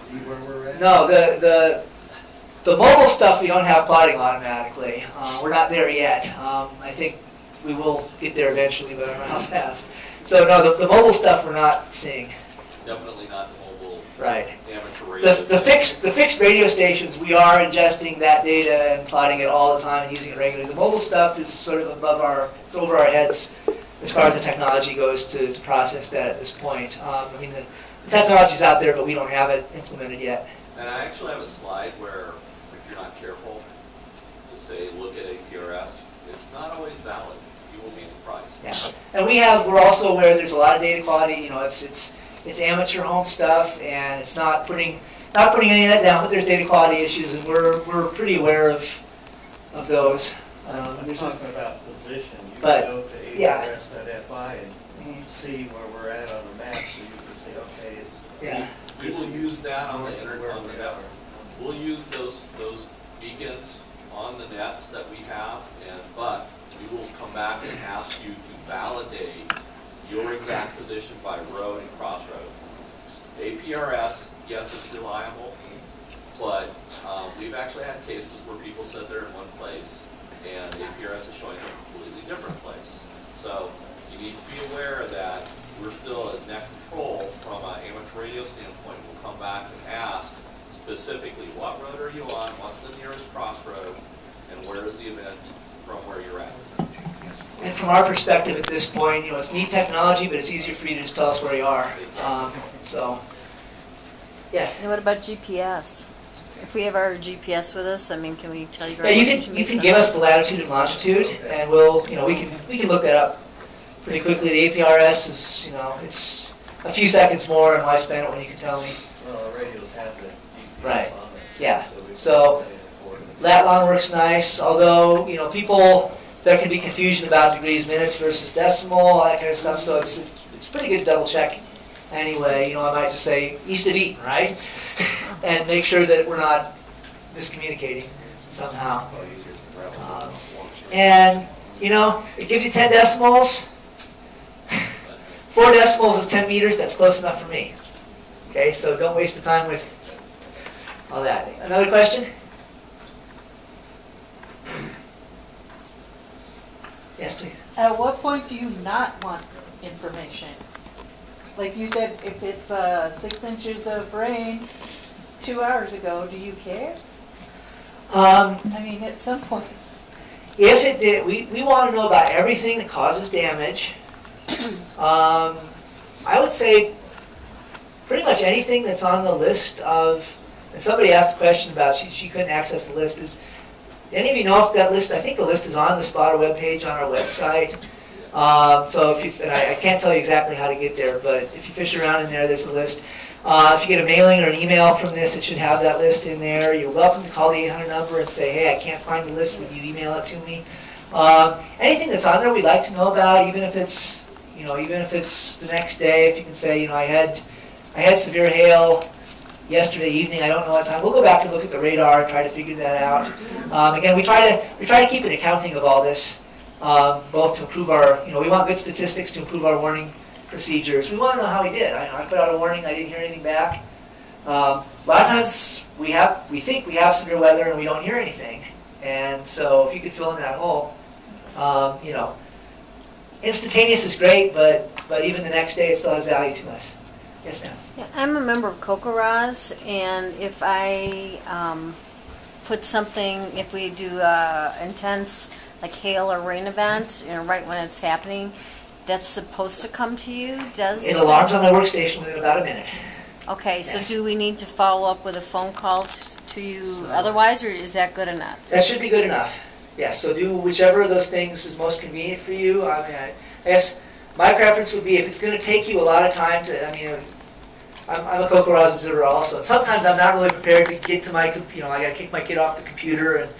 Can you see where we're at? No, the mobile stuff we don't have plotting automatically. We're not there yet. I think we will get there eventually, but I don't know how fast. So no, the mobile stuff we're not seeing. Definitely not mobile. Right. Amateur radio. The fixed radio stations, we are ingesting that data and plotting it all the time and using it regularly. The mobile stuff is sort of it's over our heads as far as the technology goes to process that at this point. I mean, the technology's out there, but we don't have it implemented yet. And I actually have a slide where, if you're not careful, to say, look at APRS, it's not always valid. You will be surprised. Yeah. And we're also aware there's a lot of data quality. You know, it's amateur home stuff, and it's not putting any of that down, but there's data quality issues, and we're pretty aware of those. I'm talking about position. You but, can go to APRS.fi and see where we're at on the map, so you can say, okay, it's... Yeah. We will use that on the network. We'll use those beacons on the nets that we have, but we will come back and ask you to validate your exact position by road and crossroad. APRS, yes, it's reliable, but we've actually had cases where people said they're in one place and APRS is showing them a completely different place. So you need to be aware that we're still at net control from an amateur radio standpoint. We'll come back and ask specifically what road are you on, what's the nearest crossroad, and where is the event from where you're at. And from our perspective at this point, you know, it's neat technology, but it's easier for you to just tell us where you are. So, yes. And what about GPS? If we have our GPS with us, I mean, can we tell you? Yeah, you can give us the latitude and longitude, and we can look that up pretty quickly. The APRS is, it's a few seconds more in lifespan when you can tell me. Well, the radios have the GPS Right. on it. Yeah. So lat long works nice, although there can be confusion about degrees, minutes versus decimal, all that kind of stuff. So it's pretty good to double check. Anyway, I might just say east of Eaton, right? And make sure that we're not miscommunicating somehow. And it gives you 10 decimals. 4 decimals is 10 meters. That's close enough for me. Okay, so don't waste the time with all that. Another question? Yes, please. At what point do you not want information? Like you said, if it's 6 inches of rain 2 hours ago, do you care? I mean, at some point. If it did, we want to know about everything that causes damage. I would say pretty much anything that's on the list of, and somebody asked a question about she couldn't access the list, is Any of you know if that list, I think the list is on the spotter webpage on our website. So if you, and I can't tell you exactly how to get there, but if you fish around in there, there's a list. If you get a mailing or an email from this, it should have that list in there. You're welcome to call the 800 number and say, hey, I can't find the list, would you email it to me? Anything that's on there we'd like to know about, even if it's, even if it's the next day, if you can say, I had severe hail yesterday evening, I don't know what time. We'll go back and look at the radar and try to figure that out. Again, we try to keep an accounting of all this, both to improve our, we want good statistics to improve our warning procedures. We want to know how we did. I put out a warning, I didn't hear anything back. A lot of times we think we have severe weather and we don't hear anything. And so if you could fill in that hole, instantaneous is great, but even the next day it still has value to us. Yes, ma'am. Yeah, I'm a member of Kokoraz, and if I put something, if we do intense like hail or rain event, right when it's happening, that's supposed to come to you? It alarms on my workstation within about a minute. Okay, Yes. so do we need to follow up with a phone call to you otherwise, or is that good enough? That should be good enough. Yes, so do whichever of those things is most convenient for you. I guess my preference would be if it's going to take you a lot of time to, I'm a Kokoraz observer also, and sometimes I'm not really prepared to get to my, I got to kick my kid off the computer, and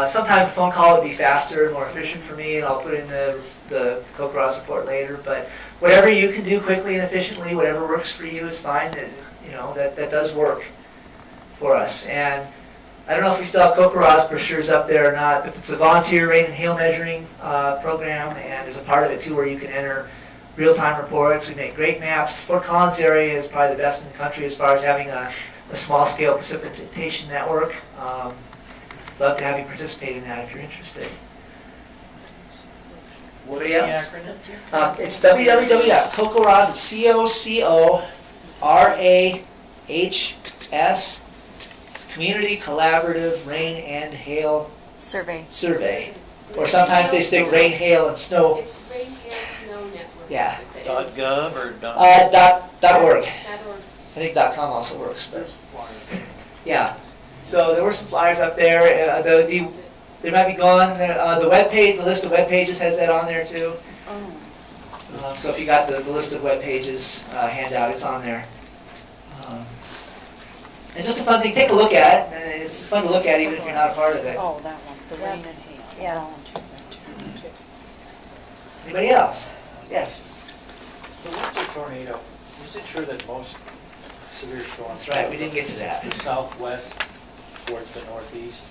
sometimes the phone call would be faster and more efficient for me, and I'll put in the Kokoraz report later. But whatever you can do quickly and efficiently, whatever works for you is fine. That does work for us. And I don't know if we still have Kokoraz brochures up there or not, but it's a volunteer rain and hail measuring program, and there's a part of it too where you can enter real-time reports. We make great maps. Fort Collins area is probably the best in the country as far as having a small-scale precipitation network. Love to have you participate in that if you're interested. What's Anybody the else? acronym? It's www.kokoraz, it's COCORAHS, Community Collaborative Rain and Hail Survey. Or sometimes they stick rain, hail, and snow. It's Rain, Hail, Snow Network. Yeah. .gov or .org. .org. I think .com also works. But yeah. So there were some flyers up there. They might be gone. The web page, the list of web pages has that on there too. So if you got the list of web pages handout, it's on there. And just a fun thing, take a look at it. And it's just fun to look at even if you're not a part of it. Oh, that one, the rain and hail. Yeah. Anybody else? Yes. The winter tornado, is it true that most severe storms? That's right, we didn't get to that. The southwest towards the northeast.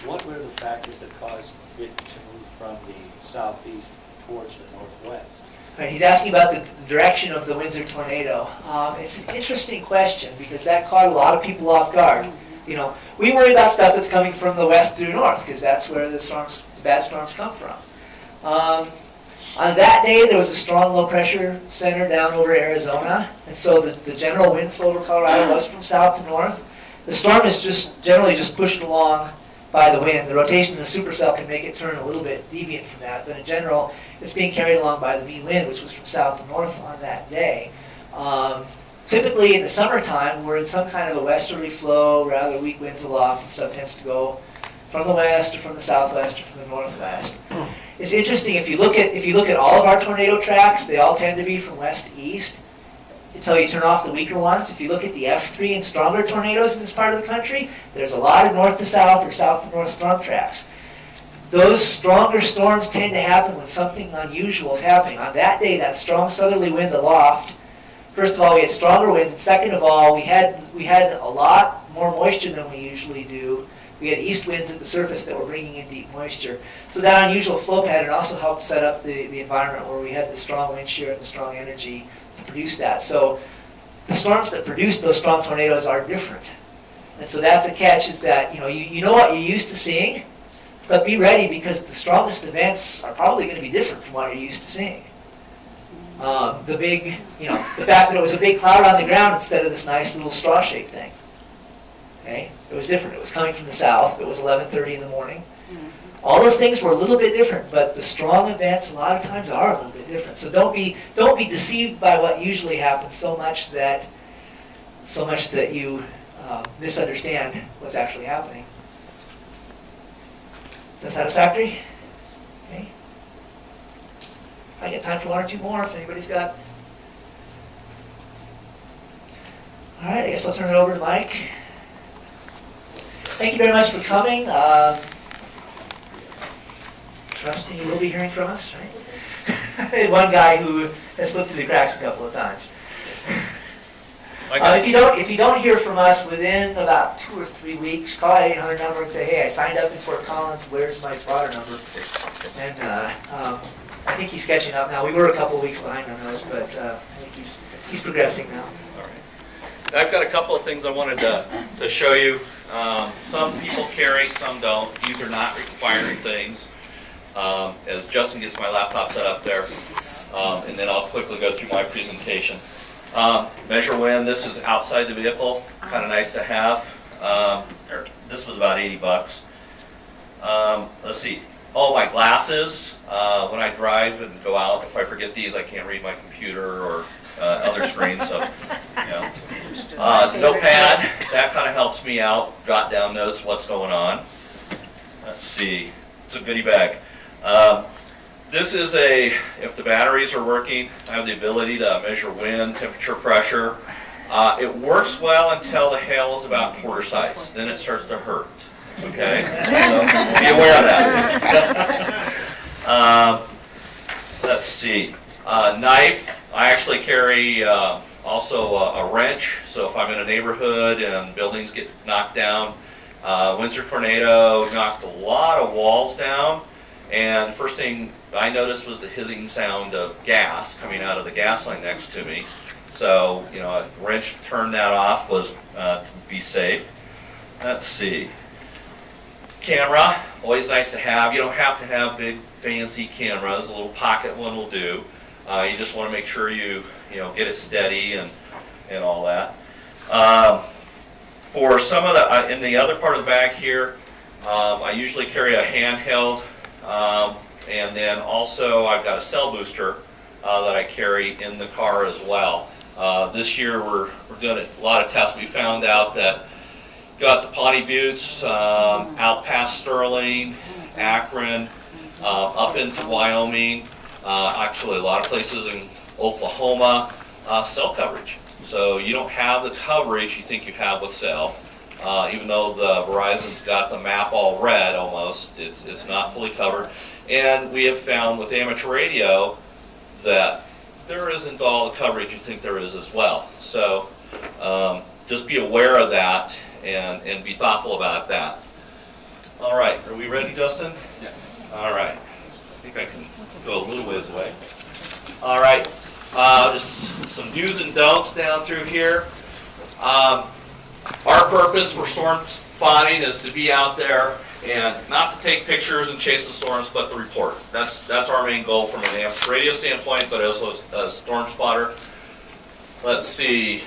What were the factors that caused it to move from the southeast towards the northwest? Right, he's asking about the direction of the Windsor tornado. It's an interesting question because that caught a lot of people off guard. We worry about stuff that's coming from the west through north because that's where the bad storms come from. On that day, there was a strong low pressure center down over Arizona, and so the general wind flow over Colorado was from south to north. The storm is generally just pushed along by the wind. The rotation of the supercell can make it turn a little bit deviant from that, but in general, it's being carried along by the mean wind, which was from south to north on that day. Typically in the summertime, we're in some kind of a westerly flow, rather weak winds aloft, and stuff tends to go from the west or from the southwest or from the northwest. It's interesting, if you look at all of our tornado tracks, they all tend to be from west to east until you turn off the weaker ones. If you look at the F3 and stronger tornadoes in this part of the country, there's a lot of north to south or south to north storm tracks. Those stronger storms tend to happen when something unusual is happening. On that day, that strong southerly wind aloft, first of all, we had stronger winds, and second of all, we had a lot more moisture than we usually do. We had east winds at the surface that were bringing in deep moisture. So that unusual flow pattern also helped set up the environment where we had the strong wind shear and the strong energy to produce that. So the storms that produce those strong tornadoes are different. And so that's the catch, is that you know what you're used to seeing, but be ready because the strongest events are probably going to be different from what you're used to seeing. The fact that it was a big cloud on the ground instead of this nice little straw-shaped thing. Okay? It was different. It was coming from the south. It was 11:30 in the morning. All those things were a little bit different, but the strong events a lot of times are a little bit different. So don't be deceived by what usually happens so much that you misunderstand what's actually happening. Is that satisfactory? Okay. I get time for one or two more if anybody's got. All right, I guess I'll turn it over to Mike. Thank you very much for coming. Trust me, you will be hearing from us, right? One guy who has slipped through the cracks a couple of times. If you don't hear from us within about 2 or 3 weeks, call that 800 number and say, hey, I signed up in Fort Collins. Where's my spotter number? And I think he's catching up now. We were a couple of weeks behind on this, but I think he's progressing now. All right. I've got a couple of things I wanted to show you. Some people carry, some don't. These are not requiring things. As Justin gets my laptop set up there, and then I'll quickly go through my presentation. Measure wind, this is outside the vehicle, kind of nice to have. This was about 80 bucks. Let's see, my glasses, when I drive and go out, if I forget these, I can't read my computer or other screens, so, you know. Notepad, that kind of helps me out, jot down notes, what's going on. Let's see, it's a goodie bag. This is if the batteries are working, I have the ability to measure wind, temperature, pressure. It works well until the hail is about quarter size. Then it starts to hurt. Okay? So be aware of that. Let's see. Knife. I actually carry also a wrench. So if I'm in a neighborhood and buildings get knocked down, Windsor tornado knocked a lot of walls down. And the first thing I noticed was the hissing sound of gas coming out of the gas line next to me. So, you know, a wrench turned that off was to be safe. Let's see. Camera, always nice to have. You don't have to have big fancy cameras. A little pocket one will do. You just want to make sure you get it steady and all that. For some of the, in the other part of the bag here, I usually carry a handheld. And then also I've got a cell booster that I carry in the car as well. This year we're doing a lot of tests. We found out that got the Pawnee Buttes, out past Sterling, Akron, up into Wyoming, actually a lot of places in Oklahoma, cell coverage. So you don't have the coverage you think you have with cell. Even though the Verizon's got the map all red almost, it's not fully covered. And we have found with amateur radio that there isn't all the coverage you think there is as well. So just be aware of that and be thoughtful about that. All right, are we ready, Justin? Yeah. All right. I think I can go a little ways away. All right, just some do's and don'ts down through here. Our purpose for storm spotting is to be out there and not to take pictures and chase the storms, but to report. That's our main goal from an radio standpoint, but also as a storm spotter. Let's see.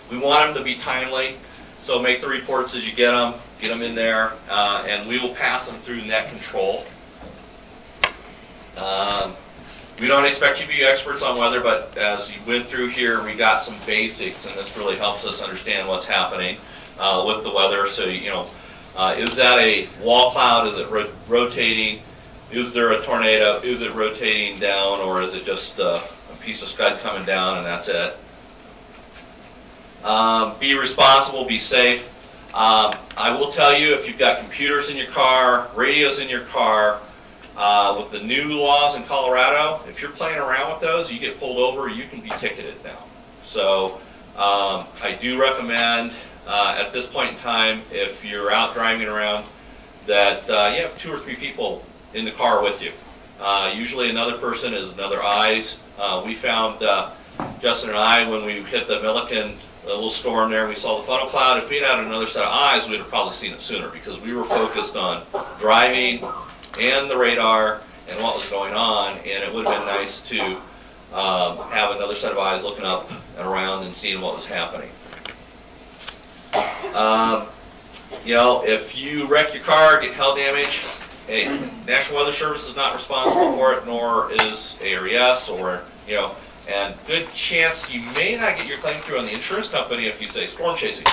We want them to be timely, so make the reports as you get them in there, and we will pass them through net control. We don't expect you to be experts on weather, but as you went through here, we got some basics, and this really helps us understand what's happening with the weather. So, is that a wall cloud? Is it rotating? Is there a tornado? Is it rotating down, or is it just a piece of scud coming down and that's it? Be responsible, be safe. I will tell you, if you've got computers in your car, radios in your car, with the new laws in Colorado, if you're playing around with those, you get pulled over, you can be ticketed now. So I do recommend at this point in time, if you're out driving around, that you have 2 or 3 people in the car with you. Usually another person is another eyes. We found, Justin and I, when we hit the Milliken, a little storm there, we saw the funnel cloud. If we had another set of eyes, we'd have probably seen it sooner, because we were focused on driving and the radar and what was going on, and it would have been nice to have another set of eyes looking up and around and seeing what was happening. If you wreck your car, get hail damage, hey, National Weather Service is not responsible for it, nor is ARES, or, and good chance you may not get your claim through on the insurance company if you say storm chasing.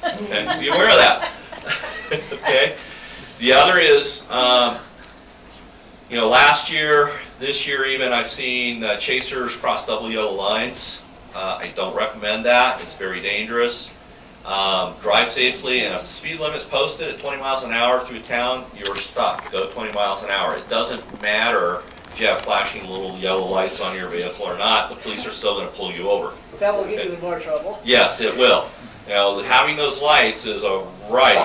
Okay, be aware of that. Okay. The other is, you know, last year, this year even, I've seen chasers cross double yellow lines. I don't recommend that. It's very dangerous. Drive safely, and if the speed limit's posted at 20 miles an hour through town, you're stuck. Go 20 miles an hour. It doesn't matter if you have flashing little yellow lights on your vehicle or not. The police are still going to pull you over. But that will get you in more trouble. Yes, it will. You know, having those lights is a right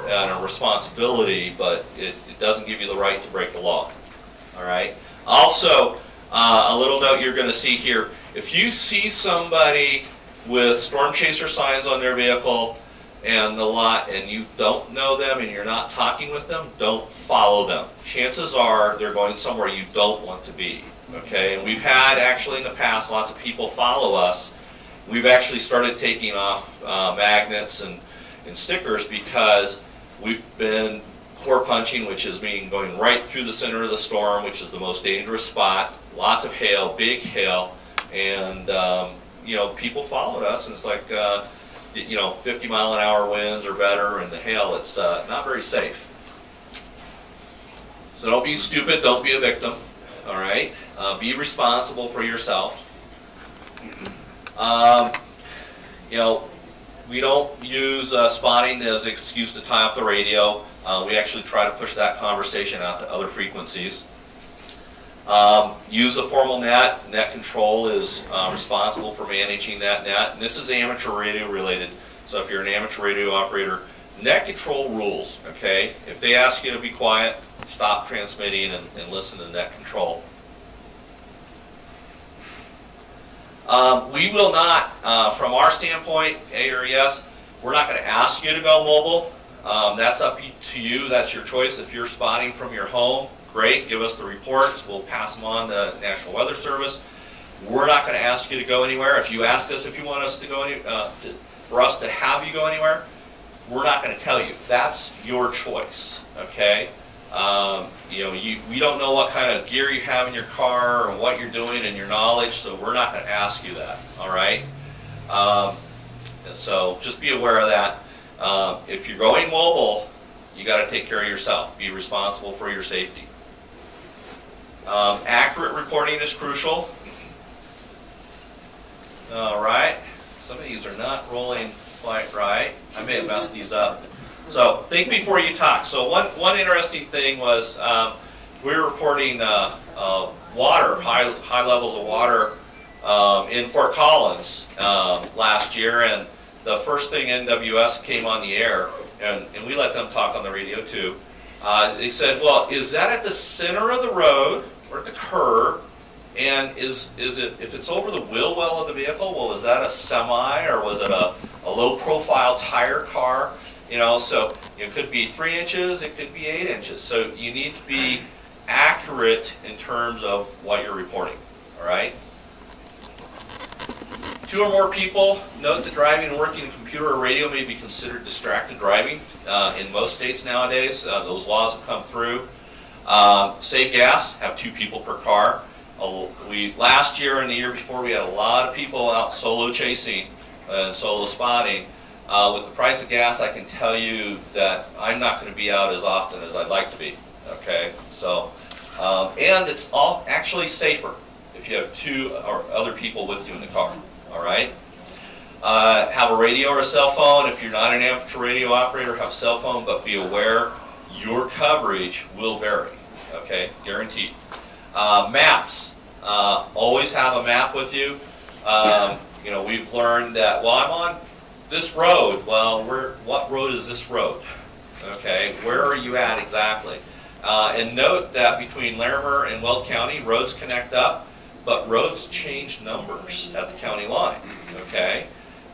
and a responsibility, but it doesn't give you the right to break the law. All right. Also, a little note you're going to see here. If you see somebody with storm chaser signs on their vehicle and the lot, and you don't know them and you're not talking with them, don't follow them. Chances are they're going somewhere you don't want to be. Okay. And we've had actually in the past lots of people follow us. We've actually started taking off magnets and stickers because we've been core punching, which is mean going right through the center of the storm, which is the most dangerous spot. Lots of hail, big hail, and you know, people followed us, and it's like you know, 50-mile-an-hour winds or better, and the hail. It's not very safe. So don't be stupid. Don't be a victim. All right. Be responsible for yourself. You know, we don't use spotting as an excuse to tie up the radio. We actually try to push that conversation out to other frequencies. Use a formal net. Net control is responsible for managing that net. And this is amateur radio related. So if you're an amateur radio operator, net control rules, okay? If they ask you to be quiet, stop transmitting and listen to net control. We will not, from our standpoint, A or yes, we're not going to ask you to go mobile. That's up to you. That's your choice. If you're spotting from your home, great. Give us the reports. We'll pass them on to National Weather Service. We're not going to ask you to go anywhere. If you ask us if you want us to go for us to have you go anywhere, we're not going to tell you. That's your choice. Okay. You know, we don't know what kind of gear you have in your car or what you're doing and your knowledge, so we're not going to ask you that, all right? So just be aware of that. If you're going mobile, you got to take care of yourself. Be responsible for your safety. Accurate reporting is crucial. All right. Some of these are not rolling quite right. I may have messed these up. So think before you talk. So one interesting thing was we were reporting water, high levels of water in Fort Collins last year, and the first thing NWS came on the air, and we let them talk on the radio too. They said, well, is that at the center of the road or at the curb? And is it, if it's over the wheel well of the vehicle, well, is that a semi or was it a low profile tire car? You know, so it could be 3 inches, it could be 8 inches. So you need to be accurate in terms of what you're reporting, all right? 2 or more people. Note that driving and working a computer or radio may be considered distracted driving. In most states nowadays, those laws have come through. Save gas, have 2 people per car. Last year and the year before, we had a lot of people out solo chasing and solo spotting. With the price of gas, I can tell you that I'm not going to be out as often as I'd like to be. Okay, so and it's all actually safer if you have 2 or other people with you in the car. All right. Have a radio or a cell phone. If you're not an amateur radio operator, have a cell phone, but be aware your coverage will vary. Okay, guaranteed. Maps. Always have a map with you. You know, we've learned that, well, I'm on this road. Well, what road is this road? Okay, where are you at exactly? And note that between Larimer and Weld County, roads connect up, but roads change numbers at the county line. Okay,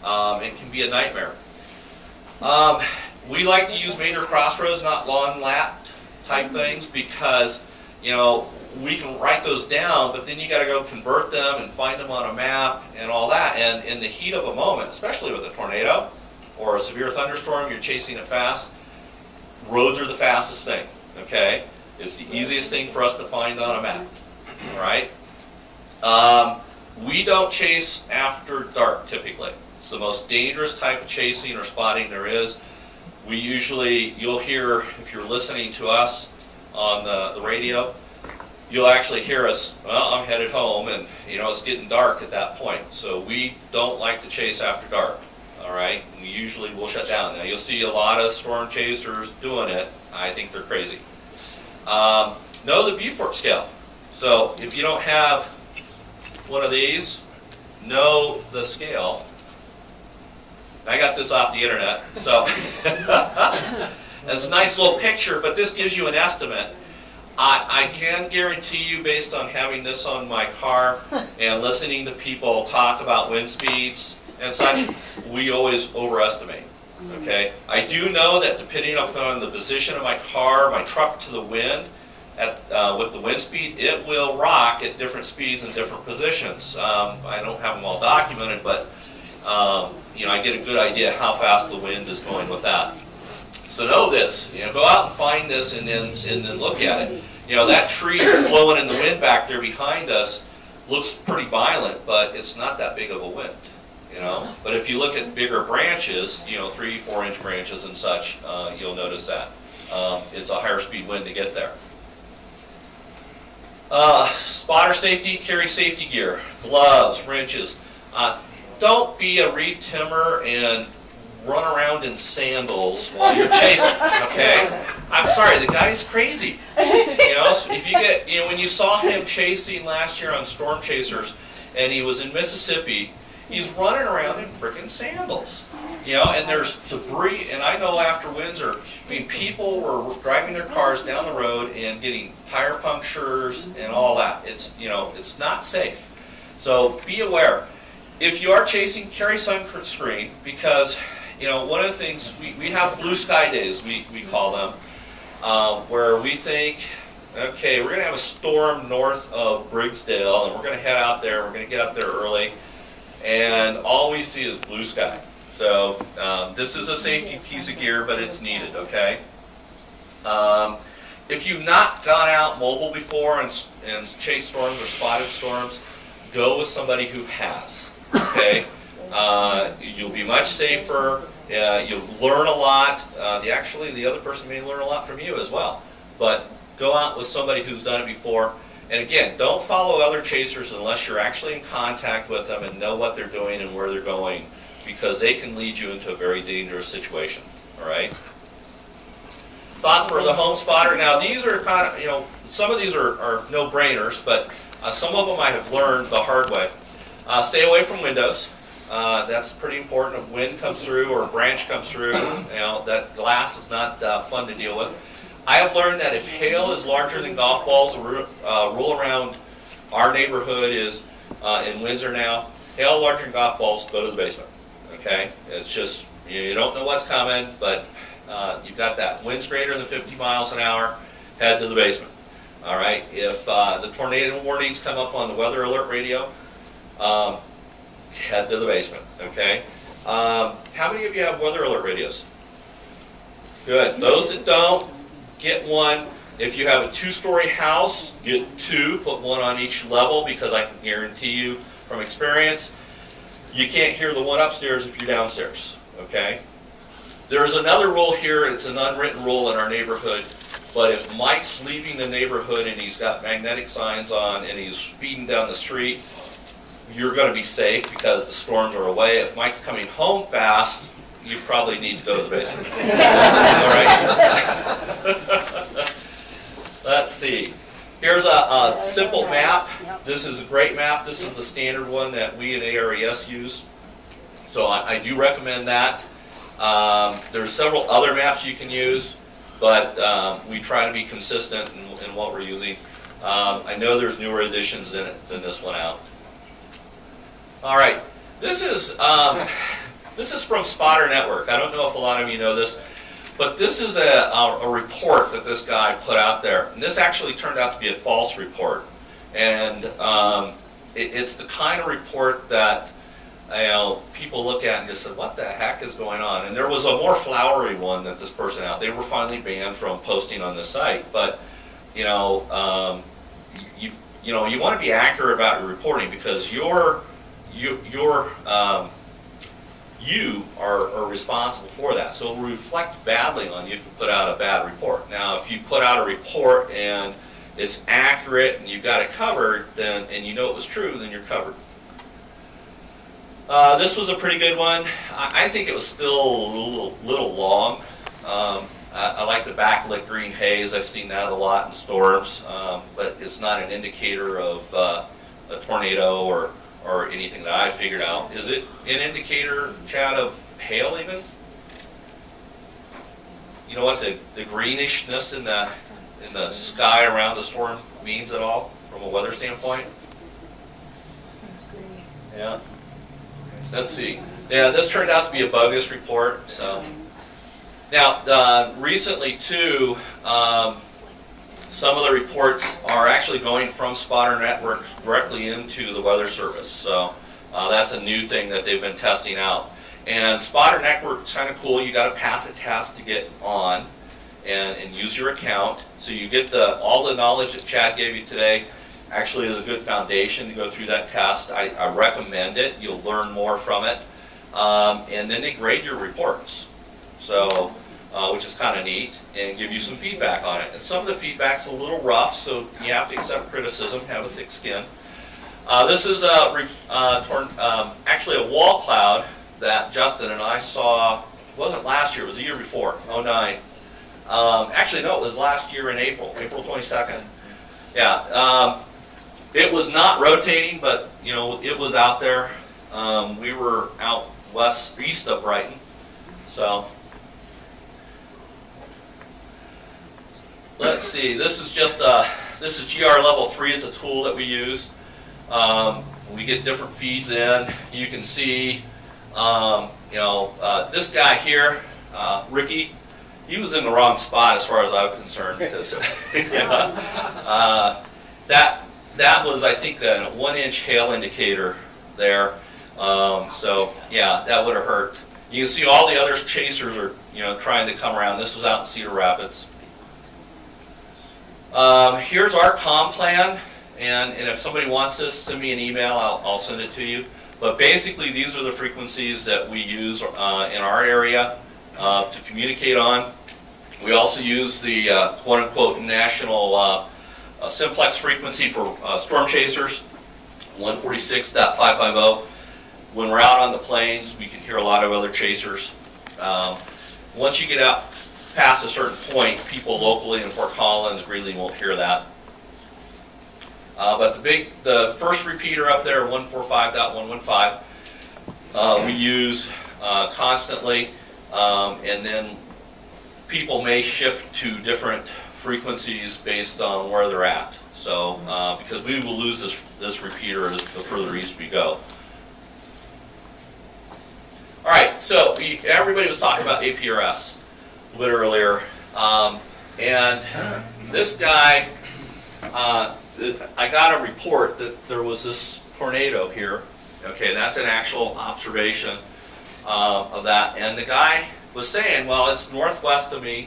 it can be a nightmare. We like to use major crossroads, not long lap type things, because you know, we can write those down, but then you got to go convert them and find them on a map and all that. And in the heat of a moment, especially with a tornado or a severe thunderstorm, you're chasing it fast. Roads are the fastest thing. Okay, it's the easiest thing for us to find on a map. All right. We don't chase after dark typically. It's the most dangerous type of chasing or spotting there is. we usually, you'll hear, if you're listening to us on the radio, you'll actually hear us, well, I'm headed home, and you know, it's getting dark at that point. So we don't like to chase after dark, all right? We usually will shut down. Now you'll see a lot of storm chasers doing it. I think they're crazy. Know the Beaufort scale. So if you don't have one of these, know the scale. I got this off the internet, so it's a nice little picture, but this gives you an estimate. I can guarantee you, based on having this on my car and listening to people talk about wind speeds and such, we always overestimate. Okay, I do know that depending upon the position of my car, my truck to the wind, with the wind speed, it will rock at different speeds and different positions. I don't have them all documented, but you know, I get a good idea how fast the wind is going with that. So know this. You know, go out and find this, and then look at it. You know, that tree blowing in the wind back there behind us looks pretty violent, but it's not that big of a wind. You know, but if you look at bigger branches, you know, 3-4 inch branches and such, you'll notice that it's a higher speed wind to get there. Spotter safety, carry safety gear, gloves, wrenches. Don't be a reed timmer and run around in sandals while you're chasing, okay? I'm sorry, the guy's crazy. You know, so if you get, you know, when you saw him chasing last year on Storm Chasers, and he was in Mississippi, he's running around in frickin' sandals. You know, and there's debris, and I know after Windsor, I mean, people were driving their cars down the road and getting tire punctures and all that. It's, you know, it's not safe. So be aware. If you are chasing, carry sunscreen, because, you know, one of the things, we have blue sky days, we call them, where we think, okay, we're going to have a storm north of Briggsdale, and we're going to head out there, we're going to get up there early, and all we see is blue sky. So this is a safety piece of gear, but it's needed, okay? If you've not gone out mobile before and chased storms or spotted storms, go with somebody who has, okay? You'll be much safer. You'll learn a lot. Actually, the other person may learn a lot from you as well. But go out with somebody who's done it before. And again, don't follow other chasers unless you're actually in contact with them and know what they're doing and where they're going, because they can lead you into a very dangerous situation. All right? Thoughts for the home spotter. Now, these are kind of, you know, some of these are no-brainers, but some of them I have learned the hard way. Stay away from windows. That's pretty important. If wind comes through or a branch comes through, you know, that glass is not fun to deal with. I have learned that if hail is larger than golf balls, the rule around our neighborhood is, in Windsor now, hail larger than golf balls, go to the basement. Okay? It's just, you don't know what's coming, but you've got that. Winds greater than 50 miles an hour, head to the basement. All right? If the tornado warnings come up on the weather alert radio, head to the basement. Okay? How many of you have weather alert radios? Good. Those that don't, get one. If you have a 2-story house, get 2, put one on each level, because I can guarantee you from experience, you can't hear the one upstairs if you're downstairs, okay? There's another rule here, it's an unwritten rule in our neighborhood, but if Mike's leaving the neighborhood and he's got magnetic signs on and he's speeding down the street, you're going to be safe because the storms are away. If Mike's coming home fast, you probably need to go to the basement. All right? Let's see. Here's a simple map. This is a great map. This is the standard one that we at ARES use. So I do recommend that. There's several other maps you can use, but we try to be consistent in what we're using. I know there's newer editions in it than this one out. All right. This is from Spotter Network. I don't know if a lot of you know this, but this is a report that this guy put out there. And this actually turned out to be a false report. And it's the kind of report that, you know, people look at and just say, what the heck is going on? And there was a more flowery one that this person out. They were finally banned from posting on the site. But, you know, you want to be accurate about your reporting, because your you are responsible for that. So it will reflect badly on you if you put out a bad report. Now, if you put out a report and it's accurate and you've got it covered, then and you know it was true, then you're covered. This was a pretty good one. I think it was still a little long. I like the backlit green haze. I've seen that a lot in storms, but it's not an indicator of a tornado or anything that I figured out. Is it an indicator, Chad, of hail even? You know what the greenishness in the sky around the storm means at all from a weather standpoint? Yeah. Let's see. Yeah, this turned out to be a bogus report. So now, recently too, some of the reports are actually going from Spotter Network directly into the Weather Service. So that's a new thing that they've been testing out. And Spotter Network is kind of cool. You got to pass a test to get on and use your account. So you get all the knowledge that Chad gave you today. Actually is a good foundation to go through that test. I recommend it. You'll learn more from it. And then they grade your reports, so which is kind of neat, and give you some feedback on it. And some of the feedback's a little rough, so you have to accept criticism, have a thick skin. This is actually a wall cloud that Justin and I saw. It wasn't last year, it was the year before, 09. Actually, no, it was last year in April 22nd. Yeah. It was not rotating, but you know it was out there. We were out east of Brighton, so let's see. This is just this is GR level 3. It's a tool that we use. We get different feeds in. You can see, this guy here, Ricky. He was in the wrong spot as far as I was concerned because that was, I think, a 1-inch hail indicator there. So yeah, that would have hurt. You can see all the other chasers are trying to come around. This was out in Cedar Rapids. Here's our comm plan, and if somebody wants this, send me an email. I'll send it to you. But basically, these are the frequencies that we use in our area to communicate on. We also use the quote-unquote national simplex frequency for storm chasers, 146.550. When we're out on the plains, we can hear a lot of other chasers. Once you get out past a certain point, people locally in Fort Collins, Greeley won't hear that. But the first repeater up there, 145.115, we use constantly, and then people may shift to different frequencies based on where they're at. So, because we will lose this repeater the further east we go. All right, so everybody was talking about APRS a bit earlier, and this guy, I got a report that there was this tornado here. Okay, that's an actual observation of that, and the guy was saying, well, it's northwest of me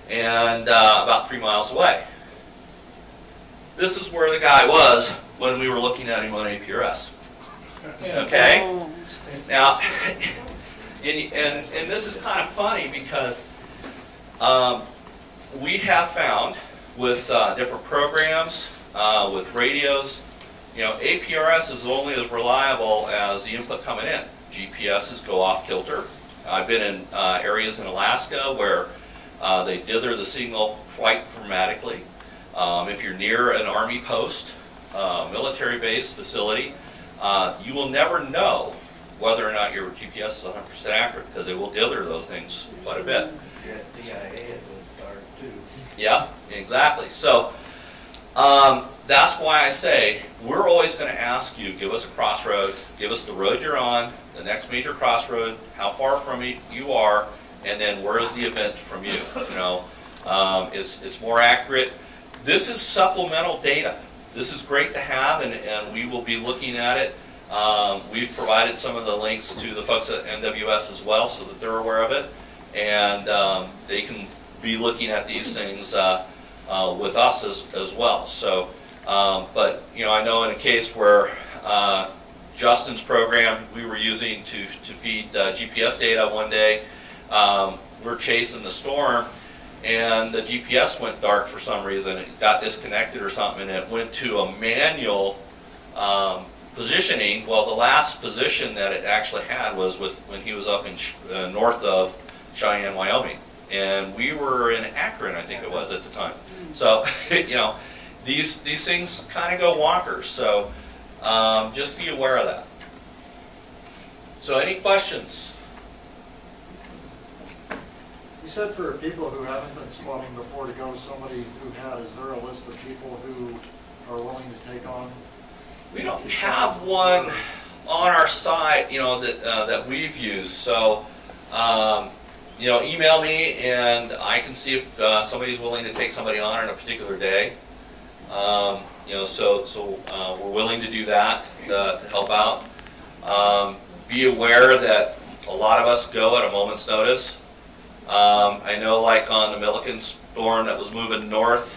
and about 3 miles away. This is where the guy was when we were looking at him on APRS. Okay? Now, and this is kind of funny because we have found with different programs, with radios, APRS is only as reliable as the input coming in. GPSs go off kilter. I've been in areas in Alaska where they dither the signal quite dramatically. If you're near an Army post, military base facility, you will never know whether or not your GPS is 100% accurate because it will dither those things quite a bit. Yeah, DIA was dark too. Yeah, exactly. So that's why I say we're always going to ask you, give us a crossroad, give us the road you're on, the next major crossroad, how far from you are, and then where is the event from you. It's more accurate. This is supplemental data. This is great to have, and we will be looking at it. We've provided some of the links to the folks at NWS as well so that they're aware of it, and they can be looking at these things with us as well. So, but I know in a case where Justin's program we were using to feed GPS data one day. We're chasing the storm, and the GPS went dark for some reason. It got disconnected or something, and it went to a manual positioning. Well, the last position that it actually had was when he was up in north of Cheyenne, Wyoming, and we were in Akron, I think it was at the time. So, you know, these things kind of go wonkers. So just be aware of that. So, any questions? You said for people who haven't been spotting before to go to somebody who had, is there a list of people who are willing to take on? We don't have one on our site, you know, that we've used. So, you know, email me and I can see if somebody's willing to take somebody on a particular day. You know, so we're willing to do that to help out. Be aware that a lot of us go at a moment's notice. I know, like on the Milliken storm that was moving north,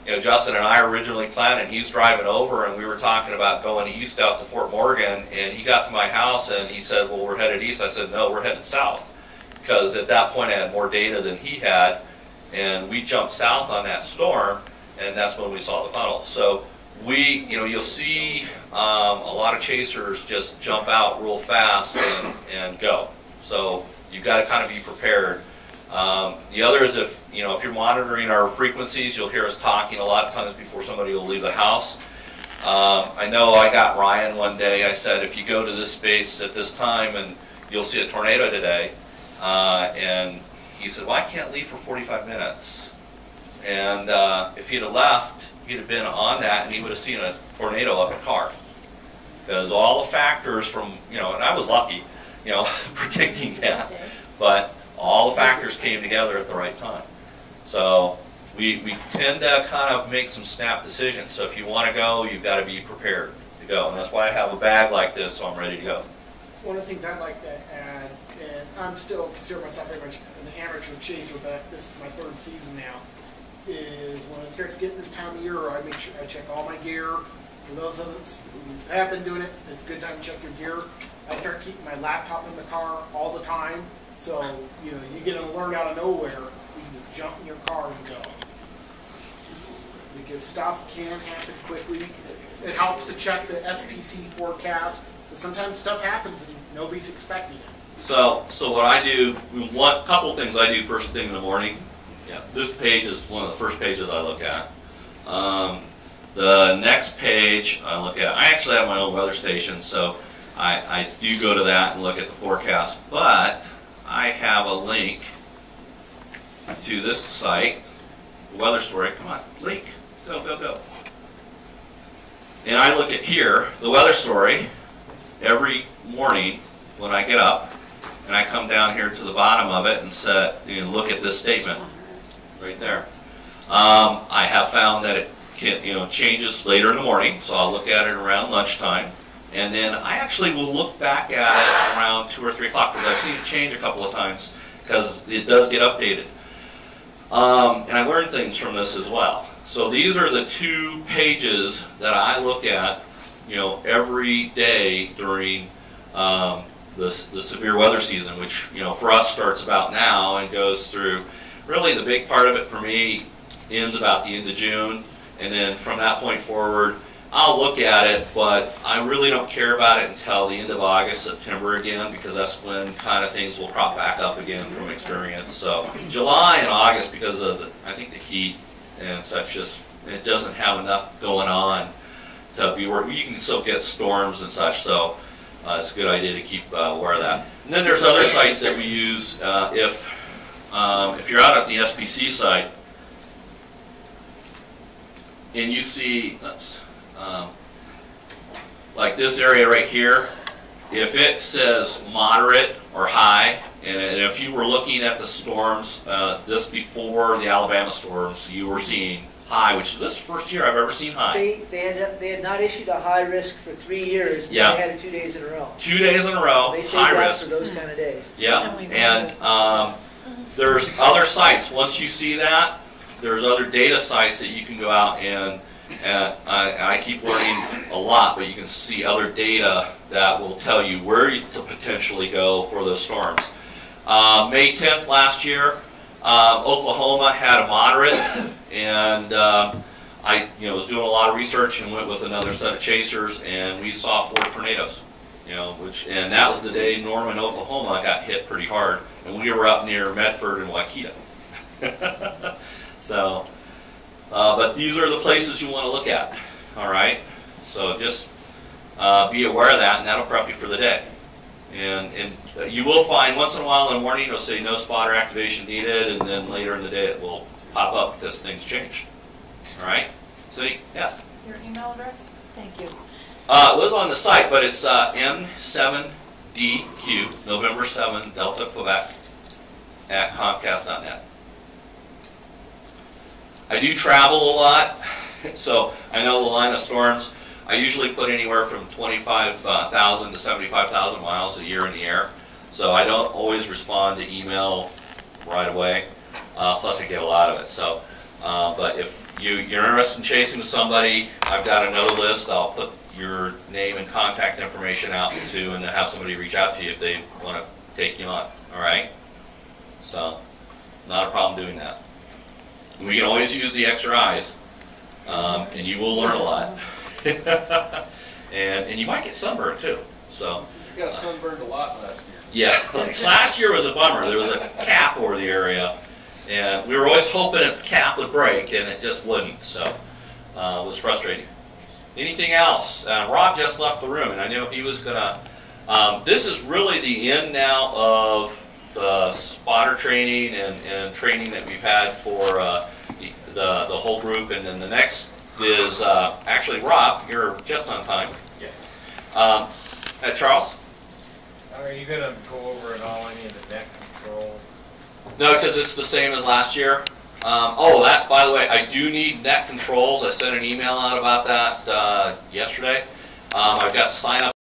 you know, Justin and I originally planned, and he's driving over, and we were talking about going east out to Fort Morgan, and he got to my house, and he said, well, we're headed east. I said, no, we're headed south, because at that point I had more data than he had, and we jumped south on that storm, and that's when we saw the funnel. So we, you know, you'll see a lot of chasers just jump out real fast and go. So you've got to kind of be prepared. The other is if you're monitoring our frequencies, you'll hear us talking a lot of times before somebody will leave the house. I know I got Ryan one day, I said, if you go to this space at this time and you'll see a tornado today, and he said, well, I can't leave for 45 minutes. And if he'd have left, he'd have been on that and he would have seen a tornado up a car. Because all the factors from, and I was lucky, predicting that, but all the factors came together at the right time. So we tend to kind of make some snap decisions. So if you want to go, you've got to be prepared to go. And that's why I have a bag like this, so I'm ready to go. One of the things I'd like to add, and I'm still consider myself very much an amateur chaser, but this is my third season now, is when it starts getting this time of year, I make sure I check all my gear. For those of us who have been doing it, it's a good time to check your gear. I start keeping my laptop in the car all the time, so you get an alert out of nowhere, you can just jump in your car and go. Because stuff can happen quickly. It helps to check the SPC forecast, but sometimes stuff happens and nobody's expecting it. So what I do, couple things I do first thing in the morning. Yeah, this page is one of the first pages I look at. The next page I look at, I actually have my own weather station, so I do go to that and look at the forecast, but I have a link to this site, the weather story. Come on, link, go, go, go. And I look at here, the weather story, every morning when I get up, and I come down here to the bottom of it and look at this statement right there. I have found that it changes later in the morning, so I'll look at it around lunchtime. And then I actually will look back at it around 2 or 3 o'clock, because I've seen it change a couple of times, because it does get updated. And I learned things from this as well. So these are the 2 pages that I look at, every day during the severe weather season, which, for us starts about now and goes through, really the big part of it for me ends about the end of June. And then from that point forward, I'll look at it, but I really don't care about it until the end of August, September again, because that's when kind of things will crop back up again from experience. So July and August, because of I think the heat and such, it doesn't have enough going on to be where you can still get storms and such. So it's a good idea to keep aware of that. And then there's other sites that we use. If you're out at the SPC site and you see, like this area right here, if it says moderate or high, and if you were looking at the storms, this before the Alabama storms, you were seeing high, which this is the first year I've ever seen high. They had not issued a high risk for 3 years. And Yeah. They had it 2 days in a row. 2 days in a row, They saved high that risk. for those kind of days. Yeah, and there's other sites. Once you see that, there's other data sites that you can go out and And I keep learning a lot, but you can see other data that will tell you where to potentially go for those storms. May 10th last year, Oklahoma had a moderate, and I was doing a lot of research and went with another set of chasers, and we saw 4 tornadoes. And that was the day Norman, Oklahoma got hit pretty hard, and we were up near Medford and Waikita. So, but these are the places you want to look at, all right? So just be aware of that, and that'll prep you for the day. And you will find once in a while in the morning it'll say no spotter activation needed, and then later in the day it will pop up because things change. All right? So, yes? Your email address? Thank you. It was on the site, but it's M7DQ, November 7, Delta, Quebec, at Comcast.net. I do travel a lot, so I know the line of storms. I usually put anywhere from 25,000 to 75,000 miles a year in the air, so I don't always respond to email right away. Plus, I get a lot of it. So, but if you're interested in chasing with somebody, I've got another list. I'll put your name and contact information out to, and then have somebody reach out to you if they want to take you on. All right. So, not a problem doing that. And we can always use the extra eyes, and you will learn a lot. and you might get sunburned too. So you got sunburned a lot last year. Yeah, last year was a bummer. There was a cap over the area, and we were always hoping that the cap would break, and it just wouldn't. So it was frustrating. Anything else? Rob just left the room, and I knew he was gonna. This is really the end now of the spotter training and training that we've had for the whole group, and then the next is actually Rob. You're just on time. Yeah. Charles? Are you going to go over at all any of the net control? No, because it's the same as last year. That, by the way, I do need net controls. I sent an email out about that yesterday. I've got to sign up